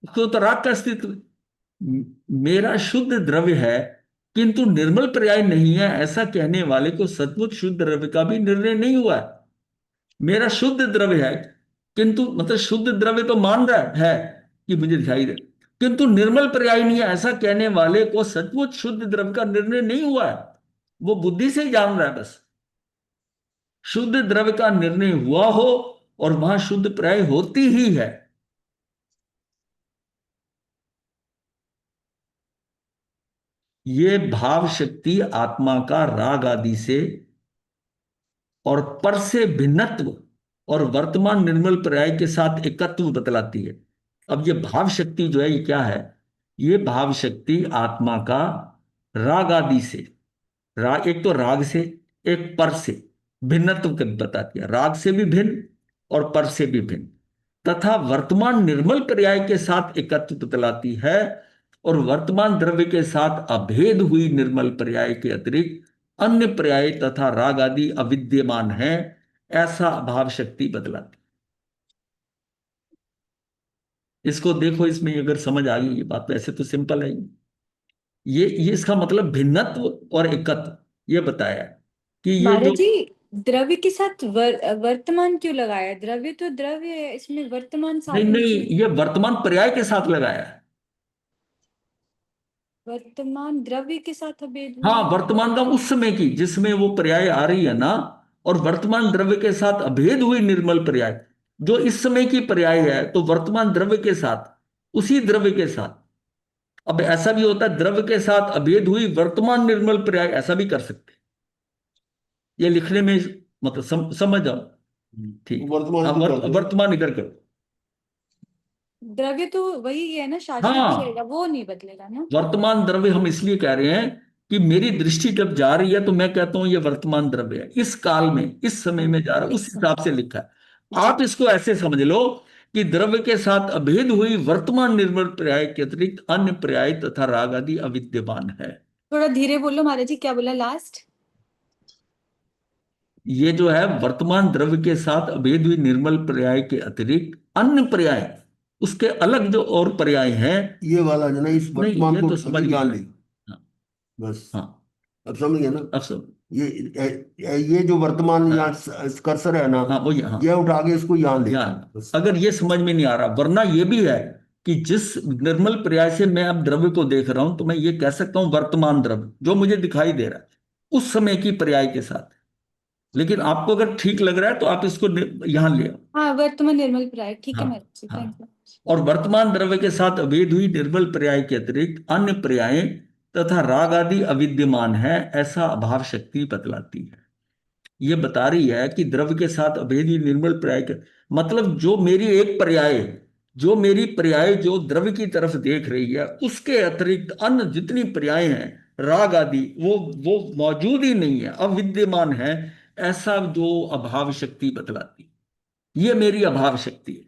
उसको तो राग का अस्तित्व है। मेरा शुद्ध द्रव्य है किंतु निर्मल पर्याय नहीं है, ऐसा कहने वाले को सचमुच शुद्ध द्रव्य का भी निर्णय नहीं हुआ है। मेरा शुद्ध द्रव्य है किंतु, मतलब शुद्ध द्रव्य तो मान रहा है कि मुझे दिखाई दे, किंतु निर्मल पर्याय नहीं है, ऐसा कहने वाले को सचमुच शुद्ध द्रव्य का निर्णय नहीं हुआ है। वो बुद्धि से ही जान रहा है बस। शुद्ध द्रव्य का निर्णय हुआ हो और वहां शुद्ध पर्याय होती ही है। ये भाव शक्ति आत्मा का राग आदि से और पर से भिन्नत्व और वर्तमान निर्मल पर्याय के साथ एकत्व बतलाती है। अब ये भाव शक्ति जो है, ये क्या है? ये भाव शक्ति आत्मा का राग आदि से, राग, एक तो राग से, एक पर से भिन्नत्व को बताती है। राग से भी भिन्न और पर से भी भिन्न, तथा वर्तमान निर्मल पर्याय के साथ एकत्व बतलाती है। और वर्तमान द्रव्य के साथ अभेद हुई निर्मल पर्याय के अतिरिक्त अन्य पर्याय तथा राग आदि अविद्यमान है, ऐसा भाव शक्ति बतलाती। इसको देखो, इसमें अगर समझ आ गई ये बात, वैसे तो सिंपल है। ये इसका मतलब भिन्नत्व और एकत्व ये बताया है कि ये महाराज जो, जी, द्रव्य के साथ वर्तमान क्यों लगाया? द्रव्य तो द्रव्य है, इसमें वर्तमान नहीं साधन नहीं, क्यों? ये वर्तमान पर्याय के साथ लगाया है। वर्तमान द्रव्य के साथ अभेद हाँ, हुआ? वर्तमान का उस समय की जिसमें वो पर्याय आ रही है ना, और वर्तमान द्रव्य के साथ अभेद हुई निर्मल पर्याय जो इस समय की पर्याय है, तो वर्तमान द्रव्य के साथ, उसी द्रव्य के साथ। अब ऐसा भी होता है, द्रव्य के साथ अभेद हुई वर्तमान निर्मल पर्याय, ऐसा भी कर सकते हैं। ये लिखने में मतलब समझ जाओ। ठीक। वर्तमान अब को कर दो। वर्तमान इधर करो। द्रव्य तो वही है ना, शाश्वत ही रहेगा, हाँ, वो नहीं बदलेगा ना। वर्तमान द्रव्य हम इसलिए कह रहे हैं कि मेरी दृष्टि जब जा रही है तो मैं कहता हूं ये वर्तमान द्रव्य है, इस काल में, इस समय में जा रहा है, उस इस हिसाब से लिखा है। जी। आप इसको ऐसे समझ लो कि द्रव्य के साथ अभेद हुई वर्तमान निर्मल पर्याय के अतिरिक्त अन्य पर्याय तथा राग आदि अविद्यमान है। थोड़ा धीरे बोलो महाराज जी, क्या बोला लास्ट? ये जो है वर्तमान द्रव्य के साथ अभेद हुई निर्मल पर्याय के अतिरिक्त अन्य पर्याय, उसके अलग जो और पर्याय हैं। ये वाला जो ना, इस नहीं, वर्तमान ये को तो समझ अभी गया जान मैं। ली हाँ। बस। हाँ, अब समझ गए ना? अब सब। ये ये जो वर्तमान यहाँ हाँ, कर्सर है ना, हाँ वो हाँ, ये उठा के इसको यहाँ लेते यार हैं बस। अगर ये समझ में नहीं आ रहा, वरना ये भी है कि जिस निर्मल पर्याय से मैं अब द्रव्य को देख रहा हूं, तो मैं ये कह सकता हूं वर्तमान द्रव्य जो मुझे दिखाई दे रहा है उस समय की पर्याय के साथ। लेकिन आपको अगर ठीक लग रहा है तो आप इसको यहां ले आओ। हाँ, वर्तमान निर्मल पर्याय, ठीक है हाँ, महाराज जी, हाँ। Thank you. और वर्तमान द्रव्य के साथ अभेद हुई निर्मल पर्याय के अतिरिक्त अन्य पर्याय तथा राग आदि अविद्यमान है, ऐसा अभाव शक्ति बतलाती है। ये बता रही है कि द्रव्य के साथ अभेदी निर्मल पर्याय के, मतलब जो मेरी एक पर्याय, जो मेरी पर्याय जो द्रव्य की तरफ देख रही है, उसके अतिरिक्त अन्य जितनी पर्याय हैं राग आदि, वो मौजूद ही नहीं है, अविद्यमान है, ऐसा जो अभाव शक्ति बतलाती। ये मेरी अभाव शक्ति है।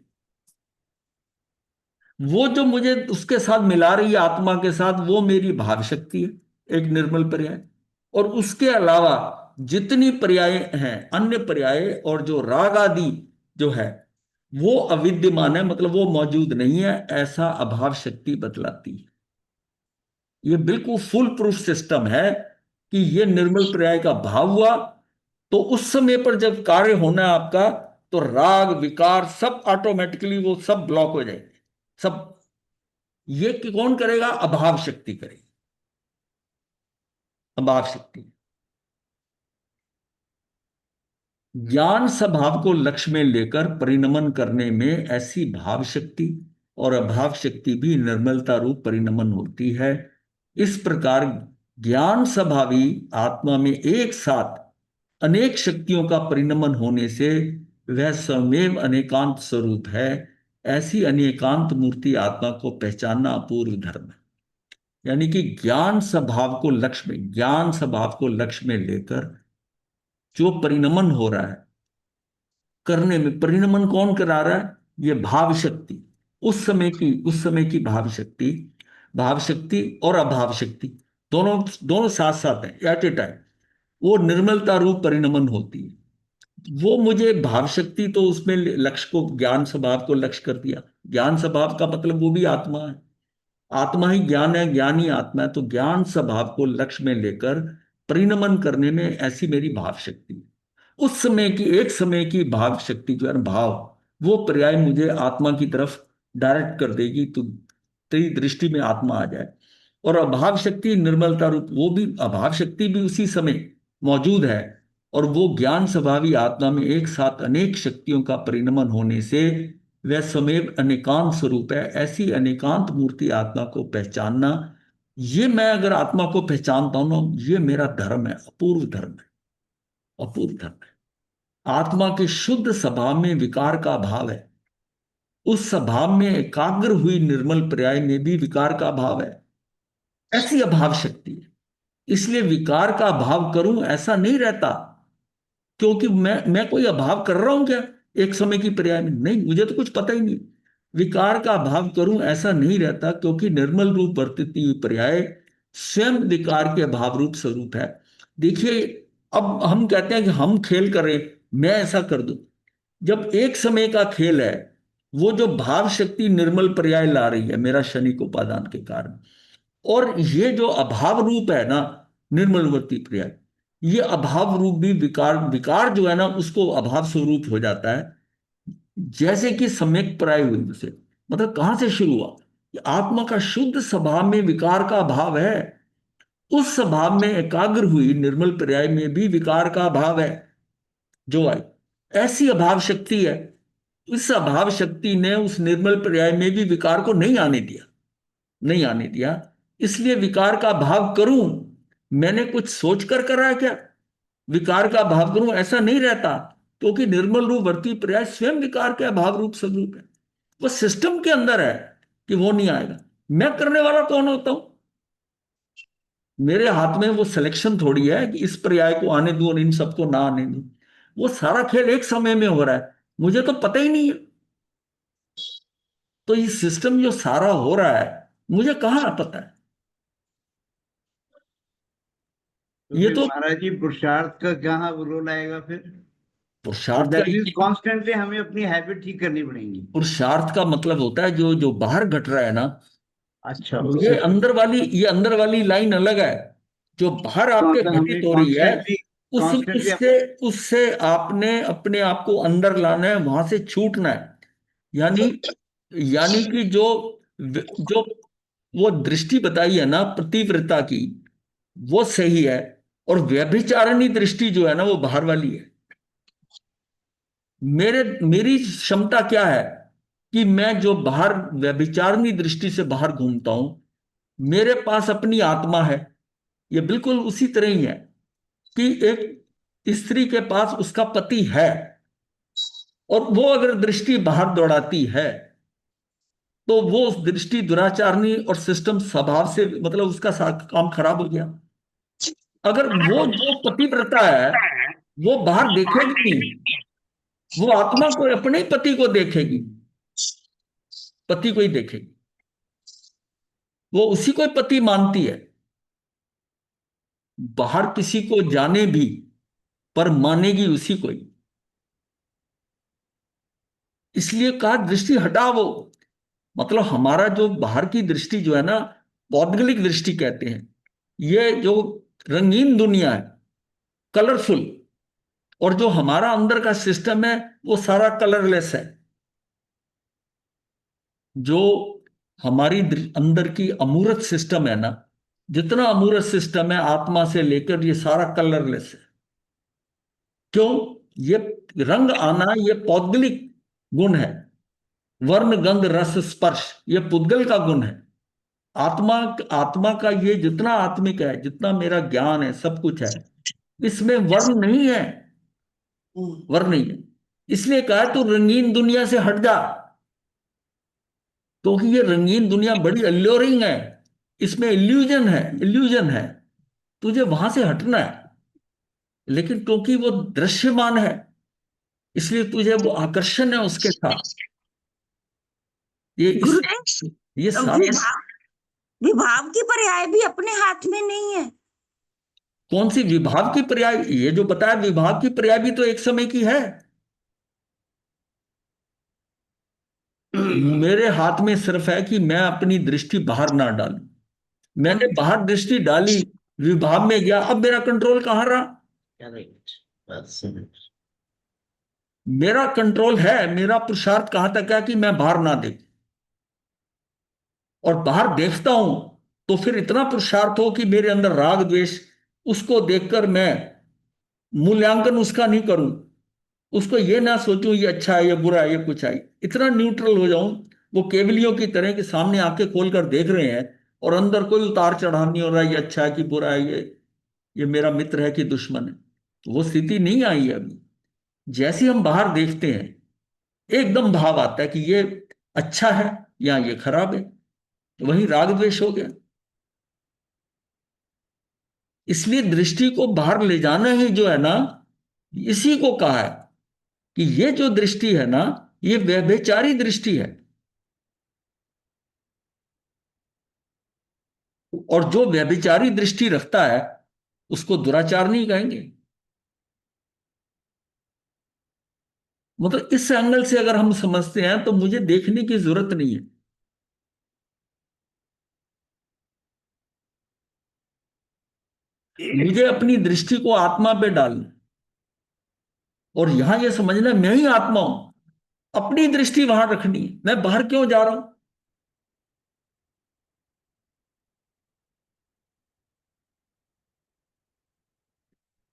वो जो मुझे उसके साथ मिला रही है, आत्मा के साथ, वो मेरी भाव शक्ति है, एक निर्मल पर्याय। और उसके अलावा जितनी पर्याय हैं, अन्य पर्याय और जो राग आदि जो है वो अविद्यमान है, मतलब वो मौजूद नहीं है, ऐसा अभाव शक्ति बतलाती है। ये बिल्कुल फुल प्रूफ सिस्टम है कि ये निर्मल पर्याय का भाव हुआ, तो उस समय पर जब कार्य होना है आपका, तो राग विकार सब ऑटोमेटिकली वो सब ब्लॉक हो जाएंगे सब। ये कि कौन करेगा? अभाव शक्ति करेगी, अभाव शक्ति। ज्ञान स्वभाव को लक्ष्य में लेकर परिणमन करने में ऐसी भाव शक्ति और अभाव शक्ति भी निर्मलता रूप परिणमन होती है। इस प्रकार ज्ञान स्वभावी आत्मा में एक साथ अनेक शक्तियों का परिणमन होने से वह स्वयं अनेकांत स्वरूप है। ऐसी अनेकांत मूर्ति आत्मा को पहचानना अपूर्व धर्म है। यानी कि ज्ञान स्वभाव को लक्ष्य में, ज्ञान स्वभाव को लक्ष्य में लेकर जो परिणमन हो रहा है, करने में परिणमन कौन करा रहा है? ये भाव शक्ति, उस समय की भाव शक्ति, भाव शक्ति और अभाव शक्ति दोनों दोनों साथ साथ है एट ए टाइम, वो निर्मलता रूप परिणमन होती है। वो मुझे भाव शक्ति तो उसमें लक्ष्य को, ज्ञान स्वभाव को लक्ष्य कर दिया। ज्ञान स्वभाव का मतलब वो भी आत्मा है, आत्मा ही ज्ञान है, ज्ञान ही आत्मा है। तो ज्ञान स्वभाव को लक्ष्य में लेकर परिणमन करने में ऐसी मेरी भाव शक्ति है। उस समय की, एक समय की भाव शक्ति जो है ना, भाव, वो पर्याय मुझे आत्मा की तरफ डायरेक्ट कर देगी, तो तेरी दृष्टि में आत्मा आ जाए। और अभाव शक्ति निर्मलता रूप, वो भी अभाव शक्ति भी उसी समय मौजूद है, और वो ज्ञान स्वभावी आत्मा में एक साथ अनेक शक्तियों का परिणमन होने से वह स्वयं अनेकांत स्वरूप है। ऐसी अनेकांत मूर्ति आत्मा को पहचानना, ये मैं अगर आत्मा को पहचानता हूं ना, ये मेरा धर्म है, अपूर्व धर्म है, अपूर्व धर्म है। आत्मा के शुद्ध स्वभाव में विकार का अभाव है, उस स्वभाव में एकाग्र हुई निर्मल पर्याय में भी विकार का अभाव है। ऐसी अभाव शक्ति है। इसलिए विकार का अभाव करूं ऐसा नहीं रहता, क्योंकि मैं कोई अभाव कर रहा हूं क्या एक समय की पर्याय में? नहीं, मुझे तो कुछ पता ही नहीं। विकार का अभाव करूं ऐसा नहीं रहता, क्योंकि निर्मल रूप वर्तती हुई पर्याय स्वयं विकार के अभाव रूप स्वरूप है। देखिए, अब हम कहते हैं कि हम खेल करें, मैं ऐसा कर दूं। जब एक समय का खेल है, वो जो भाव शक्ति निर्मल पर्याय ला रही है मेरा शनिक उपादान के कारण, और ये जो अभाव रूप है ना निर्मलवर्ती पर्याय, ये अभाव रूप भी विकार, विकार जो है ना उसको अभाव स्वरूप हो जाता है। जैसे कि सम्यक पर्याय हुई उसे, मतलब कहां से शुरू हुआ? कि आत्मा का शुद्ध स्वभाव में विकार का अभाव है, उस स्वभाव में एकाग्र हुई निर्मल पर्याय में भी विकार का अभाव है जो आई। ऐसी अभाव शक्ति है, इस अभाव शक्ति ने उस निर्मल पर्याय में भी विकार को नहीं आने दिया, नहीं आने दिया। इसलिए विकार का भाव करूं, मैंने कुछ सोचकर करा है क्या? विकार का भाव करूं ऐसा नहीं रहता, क्योंकि निर्मल रूप वर्ती पर्याय स्वयं विकार के अभाव रूप स्वरूप है। वो सिस्टम के अंदर है कि वो नहीं आएगा। मैं करने वाला कौन होता हूं? मेरे हाथ में वो सिलेक्शन थोड़ी है कि इस पर्याय को आने दूं और इन सबको ना आने दूं। वो सारा खेल एक समय में हो रहा है, मुझे तो पता ही नहीं है। तो ये सिस्टम जो सारा हो रहा है, मुझे कहाँ पता है? तो ये फिर तो महाराज जी पुरुषार्थ का कहाँ रोल आएगा फिर? तो पुरुषार्थ का, दैट मीन्स कॉन्स्टेंटली हमें अपनी हैबिट ठीक करनी पड़ेगी। पुरुषार्थ का मतलब होता है जो जो बाहर घट रहा है ना, अच्छा, ये उससे अंदर वाली लाइन अलग है। जो बाहर तो आपके मतलब हमें घटित हो रही है, कॉन्स्टेंटली उस कॉन्स्टेंटली उससे उससे आपने अपने आप को अंदर लाना है, वहां से छूटना है। यानी यानी कि जो वो दृष्टि बताई है ना प्रतिव्रता की, वो सही है। और व्यभिचारिणी दृष्टि जो है ना, वो बाहर वाली है। मेरी क्षमता क्या है कि मैं जो बाहर व्यभिचारिणी दृष्टि से बाहर घूमता हूं, मेरे पास अपनी आत्मा है। ये बिल्कुल उसी तरह ही है कि एक स्त्री के पास उसका पति है, और वो अगर दृष्टि बाहर दौड़ाती है, तो वो उस दृष्टि दुराचारणी और सिस्टम स्वभाव से, मतलब उसका काम खराब हो गया। अगर वो जो पतिव्रता है, वो बाहर देखेगी नहीं, वो आत्मा को, अपने ही पति को देखेगी, पति को ही देखेगी, वो उसी को ही पति मानती है। बाहर किसी को जाने भी पर मानेगी उसी को ही। इसलिए कहा दृष्टि हटाओ। मतलब हमारा जो बाहर की दृष्टि जो है ना, पौद्गलिक दृष्टि कहते हैं। ये जो रंगीन दुनिया है, कलरफुल, और जो हमारा अंदर का सिस्टम है वो सारा कलरलेस है। जो हमारी अंदर की अमूर्त सिस्टम है ना, जितना अमूर्त सिस्टम है आत्मा से लेकर, ये सारा कलरलेस है। क्यों? ये रंग आना ये पौद्गलिक गुण है। वर्ण गंध रस स्पर्श ये पुद्गल का गुण है। आत्मा आत्मा का ये जितना आत्मिक है, जितना मेरा ज्ञान है, सब कुछ है, इसमें वर्ण नहीं है। वर्ण नहीं है। इसलिए कहा तू रंगीन दुनिया से हट जा, क्योंकि ये रंगीन दुनिया बड़ी अल्योरिंग है, इसमें इल्यूजन है, इल्यूजन है। तुझे वहां से हटना है। लेकिन क्योंकि वो दृश्यमान है, इसलिए तुझे वो आकर्षण है उसके साथ। ये गुरुदेव, ये सारा विभाव विभाव की पर्याय भी अपने हाथ में नहीं है। कौन सी विभाव की पर्याय? ये जो बताया विभाव की पर्याय भी तो एक समय की है। मेरे हाथ में सिर्फ है कि मैं अपनी दृष्टि बाहर ना डालूं। मैंने बाहर दृष्टि डाली, विभाव में गया, अब मेरा कंट्रोल कहां रहा? मेरा कंट्रोल है, मेरा पुरुषार्थ कहां तक है कि मैं बाहर ना देखूं। और बाहर देखता हूं तो फिर इतना पुरुषार्थ हो कि मेरे अंदर राग द्वेष, उसको देखकर मैं मूल्यांकन उसका नहीं करूं, उसको ये ना सोचूं ये अच्छा है ये बुरा है ये कुछ है, इतना न्यूट्रल हो जाऊं। वो केवलियों की तरह के सामने आंखें खोलकर देख रहे हैं और अंदर कोई उतार चढ़ाव नहीं हो रहा है, ये अच्छा है कि बुरा है, ये मेरा मित्र है कि दुश्मन है। तो वो स्थिति नहीं आई है अभी। जैसे हम बाहर देखते हैं एकदम भाव आता है कि ये अच्छा है या ये खराब है, तो वही राग द्वेष हो गया। इसलिए दृष्टि को बाहर ले जाना ही जो है ना, इसी को कहा है कि ये जो दृष्टि है ना, ये व्यभिचारी दृष्टि है। और जो व्यभिचारी दृष्टि रखता है उसको दुराचार नहीं कहेंगे। मतलब इस एंगल से अगर हम समझते हैं तो मुझे देखने की जरूरत नहीं है। मुझे अपनी दृष्टि को आत्मा पे डालना, और यहां यह समझना मैं ही आत्मा हूं। अपनी दृष्टि वहां रखनी है, मैं बाहर क्यों जा रहा हूं?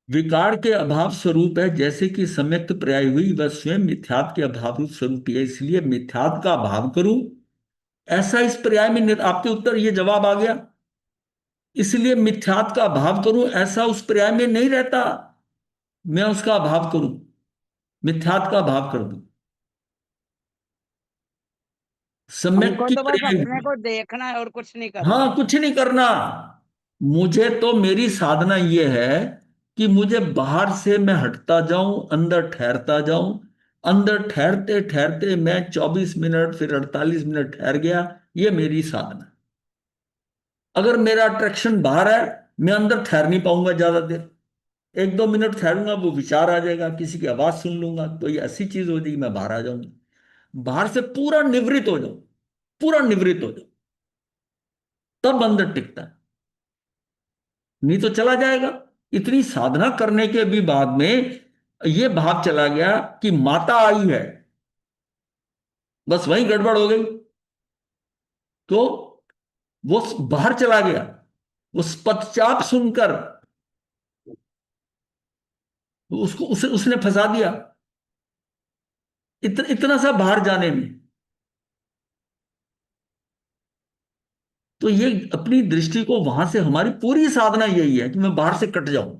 विकार के अभाव स्वरूप है, जैसे कि सम्यक्त पर्याय हुई, वह स्वयं मिथ्यात्व के अभाव रूप स्वरूप है। इसलिए मिथ्यात्व का अभाव करूं, ऐसा इस पर्याय में आपके उत्तर ये जवाब आ गया। इसलिए मिथ्यात्व का अभाव करूं ऐसा उस पर्याय में नहीं रहता। मैं उसका अभाव करूं, मिथ्यात्व का अभाव कर दूं। सम्यक हमको की तो बस पर्याय अपने हुई। को देखना है और कुछ नहीं करना। हाँ, कुछ नहीं करना। मुझे तो मेरी साधना यह है कि मुझे बाहर से मैं हटता जाऊं, अंदर ठहरता जाऊं। अंदर ठहरते ठहरते मैं 24 मिनट फिर 48 मिनट ठहर गया, ये मेरी साधना। अगर मेरा अट्रैक्शन बाहर है, मैं अंदर ठहर नहीं पाऊंगा ज्यादा देर। 1-2 मिनट ठहरूंगा, वो विचार आ जाएगा, किसी की आवाज सुन लूंगा, तो ये ऐसी चीज हो जाएगी, मैं बाहर आ जाऊंगा। बाहर से पूरा निवृत्त हो जाऊं, पूरा निवृत्त हो जाऊं, तब अंदर टिकता है। नहीं तो चला जाएगा। इतनी साधना करने के भी बाद में ये भाव चला गया कि माता आई है, बस वही गड़बड़ हो गई, तो वो बाहर चला गया। उस पदचाप सुनकर उसने फंसा दिया, इतना सा बाहर जाने में। तो ये अपनी दृष्टि को वहां से, हमारी पूरी साधना यही है कि मैं बाहर से कट जाऊं।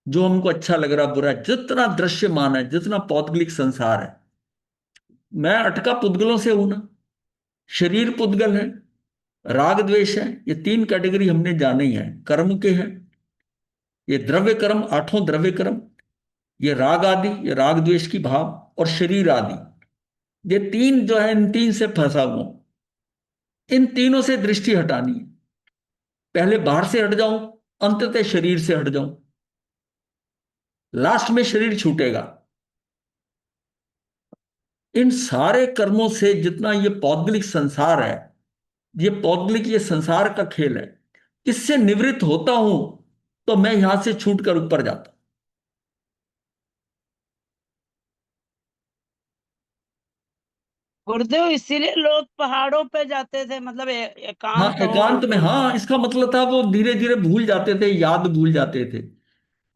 जो हमको अच्छा लग रहा बुरा, जितना दृश्यमान है, जितना पौद्गलिक संसार है, मैं अटका पुद्गलों से हूं ना। शरीर पुद्गल है, राग द्वेष है, ये 3 कैटेगरी हमने जाने ही है, कर्म के हैं। ये द्रव्य कर्म, 8 द्रव्य कर्म, ये राग आदि, ये राग द्वेष की भाव, और शरीर आदि, ये 3 जो है, इन 3 से फंसा हुआ हूं। इन तीनों से दृष्टि हटानी है। पहले बाहर से हट जाऊं, अंततः शरीर से हट जाऊं। लास्ट में शरीर छूटेगा। इन सारे कर्मों से जितना ये पौद्गलिक संसार है, ये पौद्गलिक ये संसार का खेल है, इससे निवृत्त होता हूं तो मैं यहां से छूटकर ऊपर जाता। गुरुदेव इसीलिए लोग पहाड़ों पे जाते थे, मतलब हाँ, एकांत हो एकांत में, बिल्कुल। हाँ, इसका मतलब था वो धीरे धीरे भूल जाते थे, याद भूल जाते थे।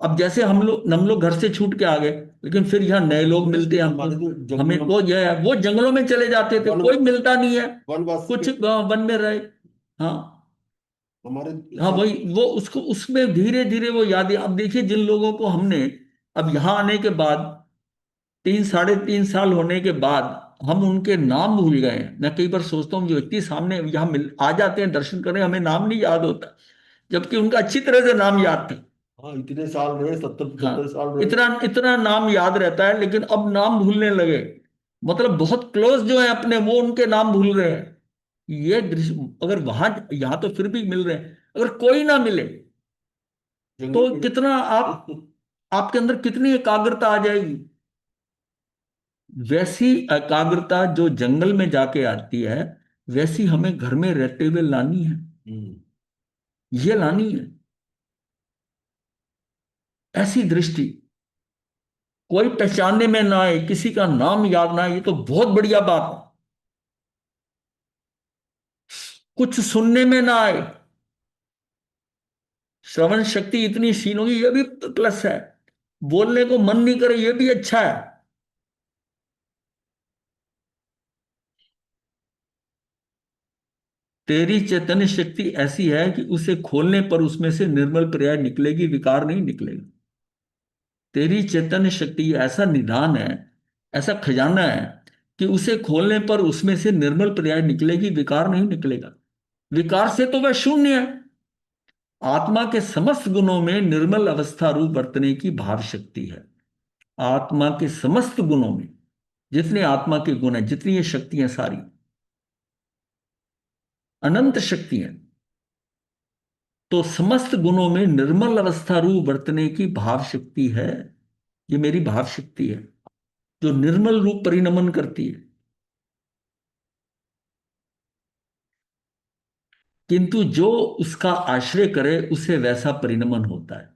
अब जैसे हम लोग घर से छूट के आ गए, लेकिन फिर यहाँ नए लोग मिलते हैं हमको। हमारे तो हमें जंगलों, वो ये है, वो जंगलों में चले जाते थे, वन कोई मिलता नहीं है। वनवास कुछ के वन में रहे। हाँ। हमारे हाँ, सब। वही वो उसको उसमें धीरे धीरे वो यादें। अब देखिए, जिन लोगों को हमने अब यहाँ आने के बाद 3 साढ़े 3 साल होने के बाद हम उनके नाम भूल गए हैं। मैं कई बार सोचता हूँ, जो व्यक्ति सामने यहाँ मिल आ जाते हैं दर्शन करने, हमें नाम नहीं याद होता, जबकि उनका अच्छी तरह से नाम याद था। हाँ, इतने साल रहे, 70 75 साल हाँ, रहे। इतना इतना नाम याद रहता है, लेकिन अब नाम भूलने लगे। मतलब बहुत क्लोज जो है अपने, वो उनके नाम भूल रहे हैं। ये दृश्य अगर वहां, यहाँ तो फिर भी मिल रहे हैं, अगर कोई ना मिले जंगल तो में कितना आपके अंदर कितनी एकाग्रता आ जाएगी। वैसी एकाग्रता जो जंगल में जाके आती है, वैसी हमें घर में रहते हुए लानी है। ये लानी है, ऐसी दृष्टि। कोई पहचानने में ना आए, किसी का नाम याद ना आए, ये तो बहुत बढ़िया बात है। कुछ सुनने में ना आए, श्रवण शक्ति इतनी क्षीण होगी, ये भी प्लस है। बोलने को मन नहीं करे, ये भी अच्छा है। तेरी चैतन्य शक्ति ऐसी है कि उसे खोलने पर उसमें से निर्मल पर्याय निकलेगी, विकार नहीं निकलेगा। तेरी चैतन्य शक्ति ऐसा निधान है, ऐसा खजाना है कि उसे खोलने पर उसमें से निर्मल पर्याय निकलेगी, विकार नहीं निकलेगा। विकार से तो वह शून्य है। आत्मा के समस्त गुणों में निर्मल अवस्था रूप बरतने की भाव शक्ति है। आत्मा के समस्त गुणों में, जितने आत्मा के गुण हैं, जितनी ये शक्तियां सारी अनंत शक्तियां, तो समस्त गुणों में निर्मल अवस्था रूप बरतने की भाव शक्ति है। ये मेरी भाव शक्ति है जो निर्मल रूप परिणमन करती है। किंतु जो उसका आश्रय करे उसे वैसा परिणमन होता है।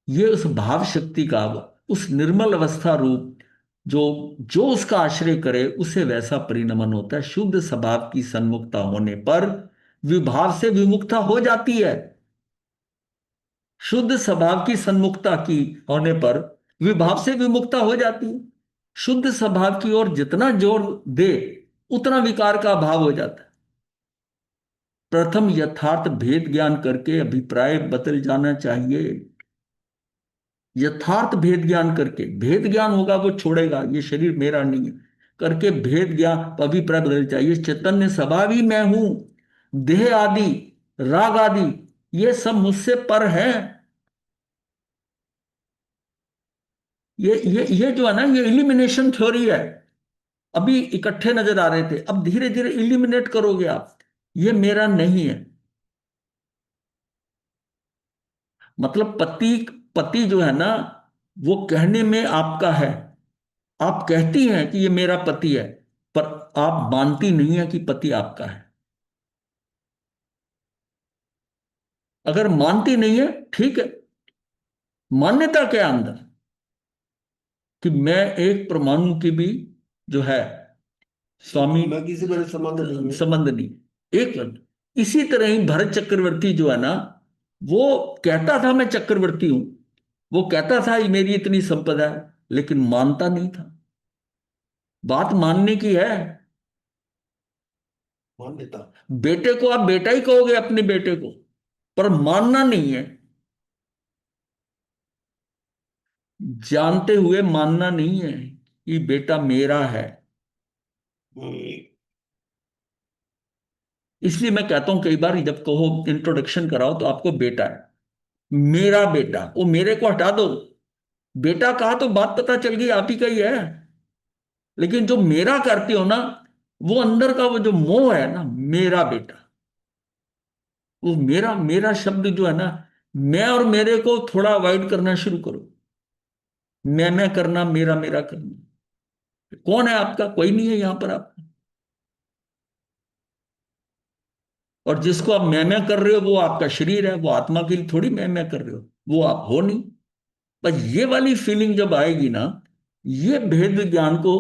ये उस भाव शक्ति का, उस निर्मल अवस्था रूप, जो जो उसका आश्रय करे उसे वैसा परिणमन होता है। शुद्ध स्वभाव की सन्मुखता होने पर विभाव से विमुक्ता हो जाती है। शुद्ध स्वभाव की सन्मुखता की होने पर विभाव से विमुक्ता हो जाती है। शुद्ध स्वभाव की ओर जितना जोर दे, उतना विकार का अभाव हो जाता है। प्रथम यथार्थ भेद ज्ञान करके अभिप्राय बदल जाना चाहिए। यथार्थ भेद ज्ञान करके, भेद ज्ञान होगा वो छोड़ेगा, ये शरीर मेरा नहीं है करके भेद ज्ञान, अभिप्राय बदल चाहिए। चैतन्य स्वभाव ही मैं हूं, देह आदि राग आदि ये सब मुझसे पर है। ये जो है ना, ये इलिमिनेशन थ्योरी है। अभी इकट्ठे नजर आ रहे थे, अब धीरे धीरे इलिमिनेट करोगे आप। ये मेरा नहीं है। मतलब पति, पति जो है ना, वो कहने में आपका है। आप कहती हैं कि ये मेरा पति है, पर आप मानती नहीं है कि पति आपका है। अगर मानती नहीं है, ठीक है, मान्यता क्या अंदर कि मैं एक परमाणु की भी जो है स्वामी, मैं किसी मेरे संबंध नहीं है। संबंध नहीं। एक इसी तरह ही भरत चक्रवर्ती जो है ना, वो कहता था मैं चक्रवर्ती हूं, वो कहता था ये मेरी इतनी संपदा है, लेकिन मानता नहीं था। बात मानने की है। मान्यता। बेटे को आप बेटा ही कहोगे, अपने बेटे को, पर मानना नहीं है। जानते हुए मानना नहीं है कि बेटा मेरा है। इसलिए मैं कहता हूं कई बार, जब कहो इंट्रोडक्शन कराओ तो आपको बेटा है, मेरा बेटा, वो मेरे को हटा दो। बेटा कहा तो बात पता चल गई आप ही का ही है। लेकिन जो मेरा करते हो ना, वो अंदर का वो जो मोह है ना, मेरा बेटा, वो मेरा मेरा शब्द जो है ना, मैं और मेरे को थोड़ा अवॉइड करना शुरू करो। मैं करना, मेरा मेरा करना। कौन है आपका? कोई नहीं है यहां पर आप। और जिसको आप मैं कर रहे हो वो आपका शरीर है, वो आत्मा के लिए थोड़ी मैं कर रहे हो, वो आप हो नहीं। बस ये वाली फीलिंग जब आएगी ना, ये भेद ज्ञान को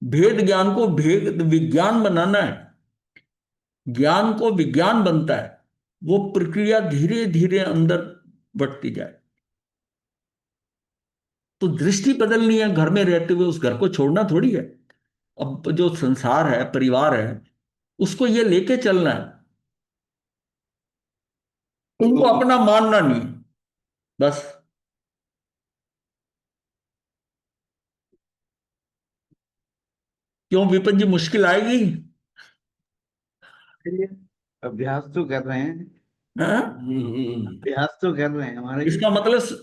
भेद विज्ञान बनाना है। ज्ञान को विज्ञान बनता है, वो प्रक्रिया धीरे धीरे अंदर बढ़ती जाए। तो दृष्टि बदलनी है, घर में रहते हुए उस घर को छोड़ना थोड़ी है। अब जो संसार है, परिवार है, उसको ये लेके चलना है, उनको अपना मानना नहीं है बस। क्यों विपन जी, मुश्किल आएगी? चलिए, अभ्यास तो कर रहे हैं, हाँ? अभ्यास तो कर रहे हैं हमारे जी।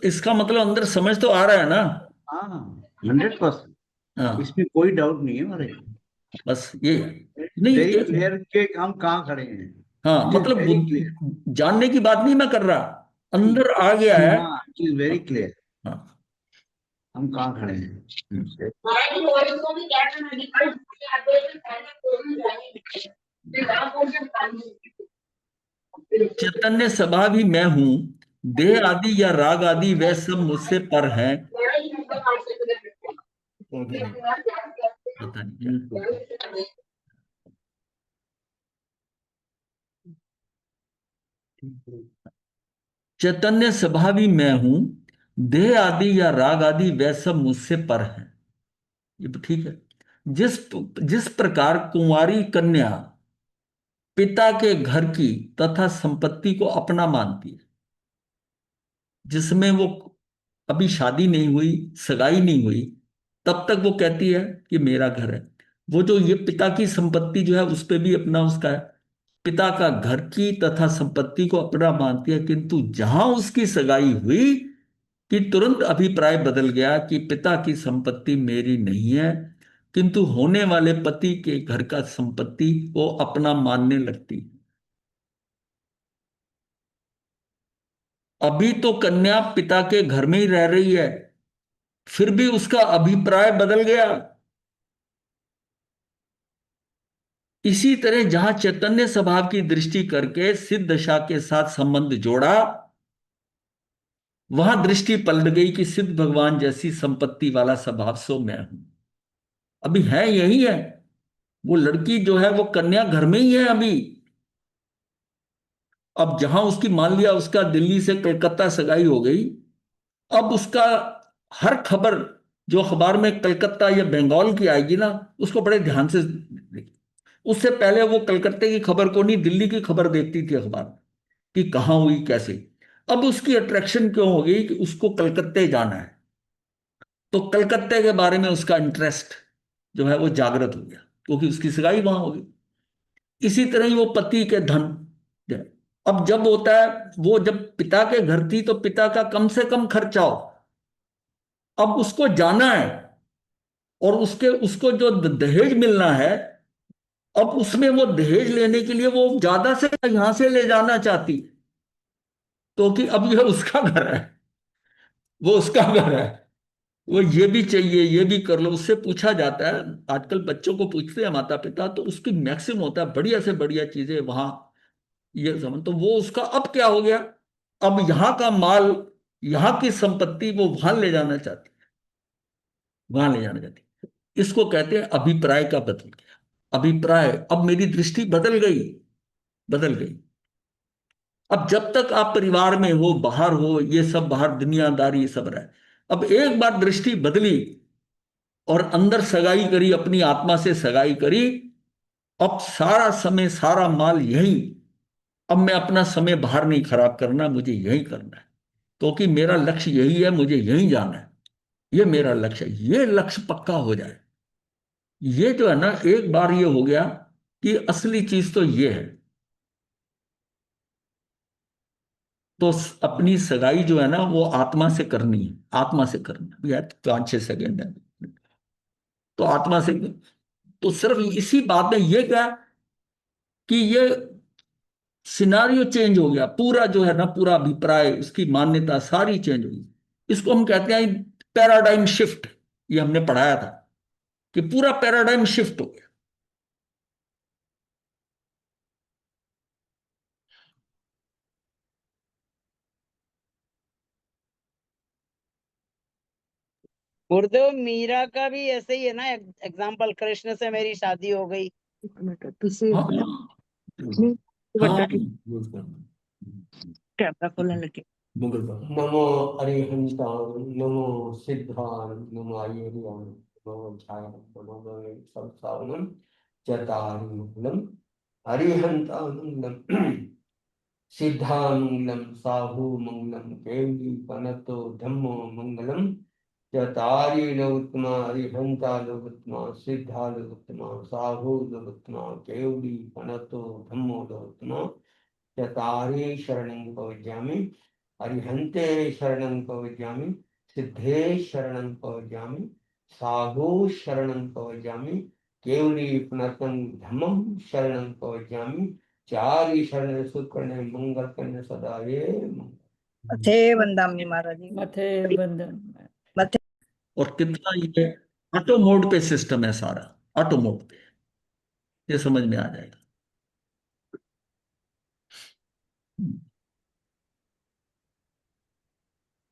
इसका मतलब अंदर समझ तो आ रहा है ना? हाँ, 100%, हाँ, इसमें कोई डाउट नहीं है हमारे। बस ये नहीं वेरी क्लियर के हम कहाँ खड़े हैं। हाँ, इट इज मतलब वेरी क्लियर। जानने की बात नहीं मैं कर रहा, अंदर आ गया है। हाँ, इट इज वेरी क्लियर, हाँ। हम कहाँ खड़े हैं। हम्म। चैतन्य स्वभाव ही मैं हूं, देह आदि या राग आदि वह सब मुझसे पर हैं। पता नहीं क्या। चैतन्य स्वभाव ही मैं हूं, देह आदि या राग आदि वह सब मुझसे पर हैं। ये तो ठीक है। जिस जिस प्रकार कुंवारी कन्या पिता के घर की तथा संपत्ति को अपना मानती है, जिसमें वो अभी शादी नहीं हुई, सगाई नहीं हुई, तब तक वो कहती है कि मेरा घर है। वो जो ये पिता की संपत्ति जो है उस पे भी अपना उसका है, पिता का घर की तथा संपत्ति को अपना मानती है। किंतु जहां उसकी सगाई हुई कि तुरंत अभिप्राय बदल गया कि पिता की संपत्ति मेरी नहीं है, किंतु होने वाले पति के घर का संपत्ति वो अपना मानने लगती। अभी तो कन्या पिता के घर में ही रह रही है, फिर भी उसका अभिप्राय बदल गया। इसी तरह जहां चैतन्य स्वभाव की दृष्टि करके सिद्ध दशा के साथ संबंध जोड़ा, वहां दृष्टि पलट गई कि सिद्ध भगवान जैसी संपत्ति वाला स्वभाव सो मैं हूं। अभी है यही है, वो लड़की जो है वो कन्या घर में ही है अभी। अब जहां उसकी मान लिया उसका दिल्ली से कलकत्ता सगाई हो गई, अब उसका हर खबर जो अखबार में कलकत्ता या बंगाल की आएगी ना, उसको बड़े ध्यान से देखी। उससे पहले वो कलकत्ते की खबर को नहीं, दिल्ली की खबर देखती थी अखबार में कि कहाँ हुई कैसे। अब उसकी अट्रैक्शन क्यों हो गई कि उसको कलकत्ते जाना है, तो कलकत्ते के बारे में उसका इंटरेस्ट जो है वो जागृत हो गया, क्योंकि उसकी सगाई वहां हो गई। इसी तरह ही वो पति के धन, अब जब होता है, वो जब पिता के घर थी तो पिता का कम से कम खर्चा हो, अब उसको जाना है, और उसके उसको जो दहेज मिलना है, अब उसमें वो दहेज लेने के लिए वो ज्यादा से यहां से ले जाना चाहती, तो कि अब यह उसका घर है, वो उसका घर है, वो ये भी चाहिए, ये भी कर लो। उससे पूछा जाता है, आजकल बच्चों को पूछते हैं माता पिता, तो उसकी मैक्सिमम होता है बढ़िया से बढ़िया चीजें वहां, ये समझ। तो वो उसका अब क्या हो गया, अब यहां का माल, यहां की संपत्ति वो वहां ले जाना चाहती, वहां ले जाना चाहती। इसको कहते हैं अभिप्राय का बदल गया। अभिप्राय, अब मेरी दृष्टि बदल गई, बदल गई। अब जब तक आप परिवार में हो, बाहर हो, ये सब बाहर दुनियादारी ये सब रहे, अब एक बार दृष्टि बदली और अंदर सगाई करी, अपनी आत्मा से सगाई करी, अब सारा समय सारा माल यही। अब मैं अपना समय बाहर नहीं खराब करना, मुझे यही करना है, क्योंकि मेरा लक्ष्य यही है, मुझे यही जाना है, ये मेरा लक्ष्य है। ये लक्ष्य पक्का हो जाए, ये जो है ना, एक बार ये हो गया कि असली चीज तो ये है, तो अपनी सगाई जो है ना वो आत्मा से करनी है, आत्मा से करना है। यार 5-6 सेकेंड है, तो आत्मा से। तो सिर्फ इसी बात में ये क्या कि ये सिनारियो चेंज हो गया पूरा, जो है ना पूरा अभिप्राय, उसकी मान्यता सारी चेंज हो गई। इसको हम कहते हैं पैराडाइम शिफ्ट, ये हमने पढ़ाया था कि पूरा पैराडाइम शिफ्ट हो गया। गुरुदेव मीरा का भी ऐसे ही है ना एग्जाम्पल, कृष्ण से मेरी शादी हो गई। हाँ, हाँ, नमो अरिहंतां नमो सिद्धां नमो आयुर्यां नमो ध्यान नमो संसारणं चतारिमूलम् अरिहंतामंगलम् सिद्धामंगलम् साहुमंगलम् केवलीपनतो धम्मो मंगलम् चतारि लोकोत्तमा अरिहंता लोकोत्तमा सिद्धा लोकोत्तमा साहु लोकोत्तमा केवलीपनतो धम्मो लोकोत्तमा चतारे शरणं प्रवज्यामि अरिहन्ते शरणं प्रवज्यामि सिद्धे शरणं प्रवज्यामि साधु शरणं प्रवज्यामि केवली पुनर्तं धम्मं शरणं प्रवज्यामि चारि शरण सुकर्णे मंगल कन्या सदा ये मथे वंदामि महाराज जी। मथे बंधन। और कितना ये ऑटो मोड पे सिस्टम है सारा, ऑटो मोड पे, ये समझ में आ जाएगा।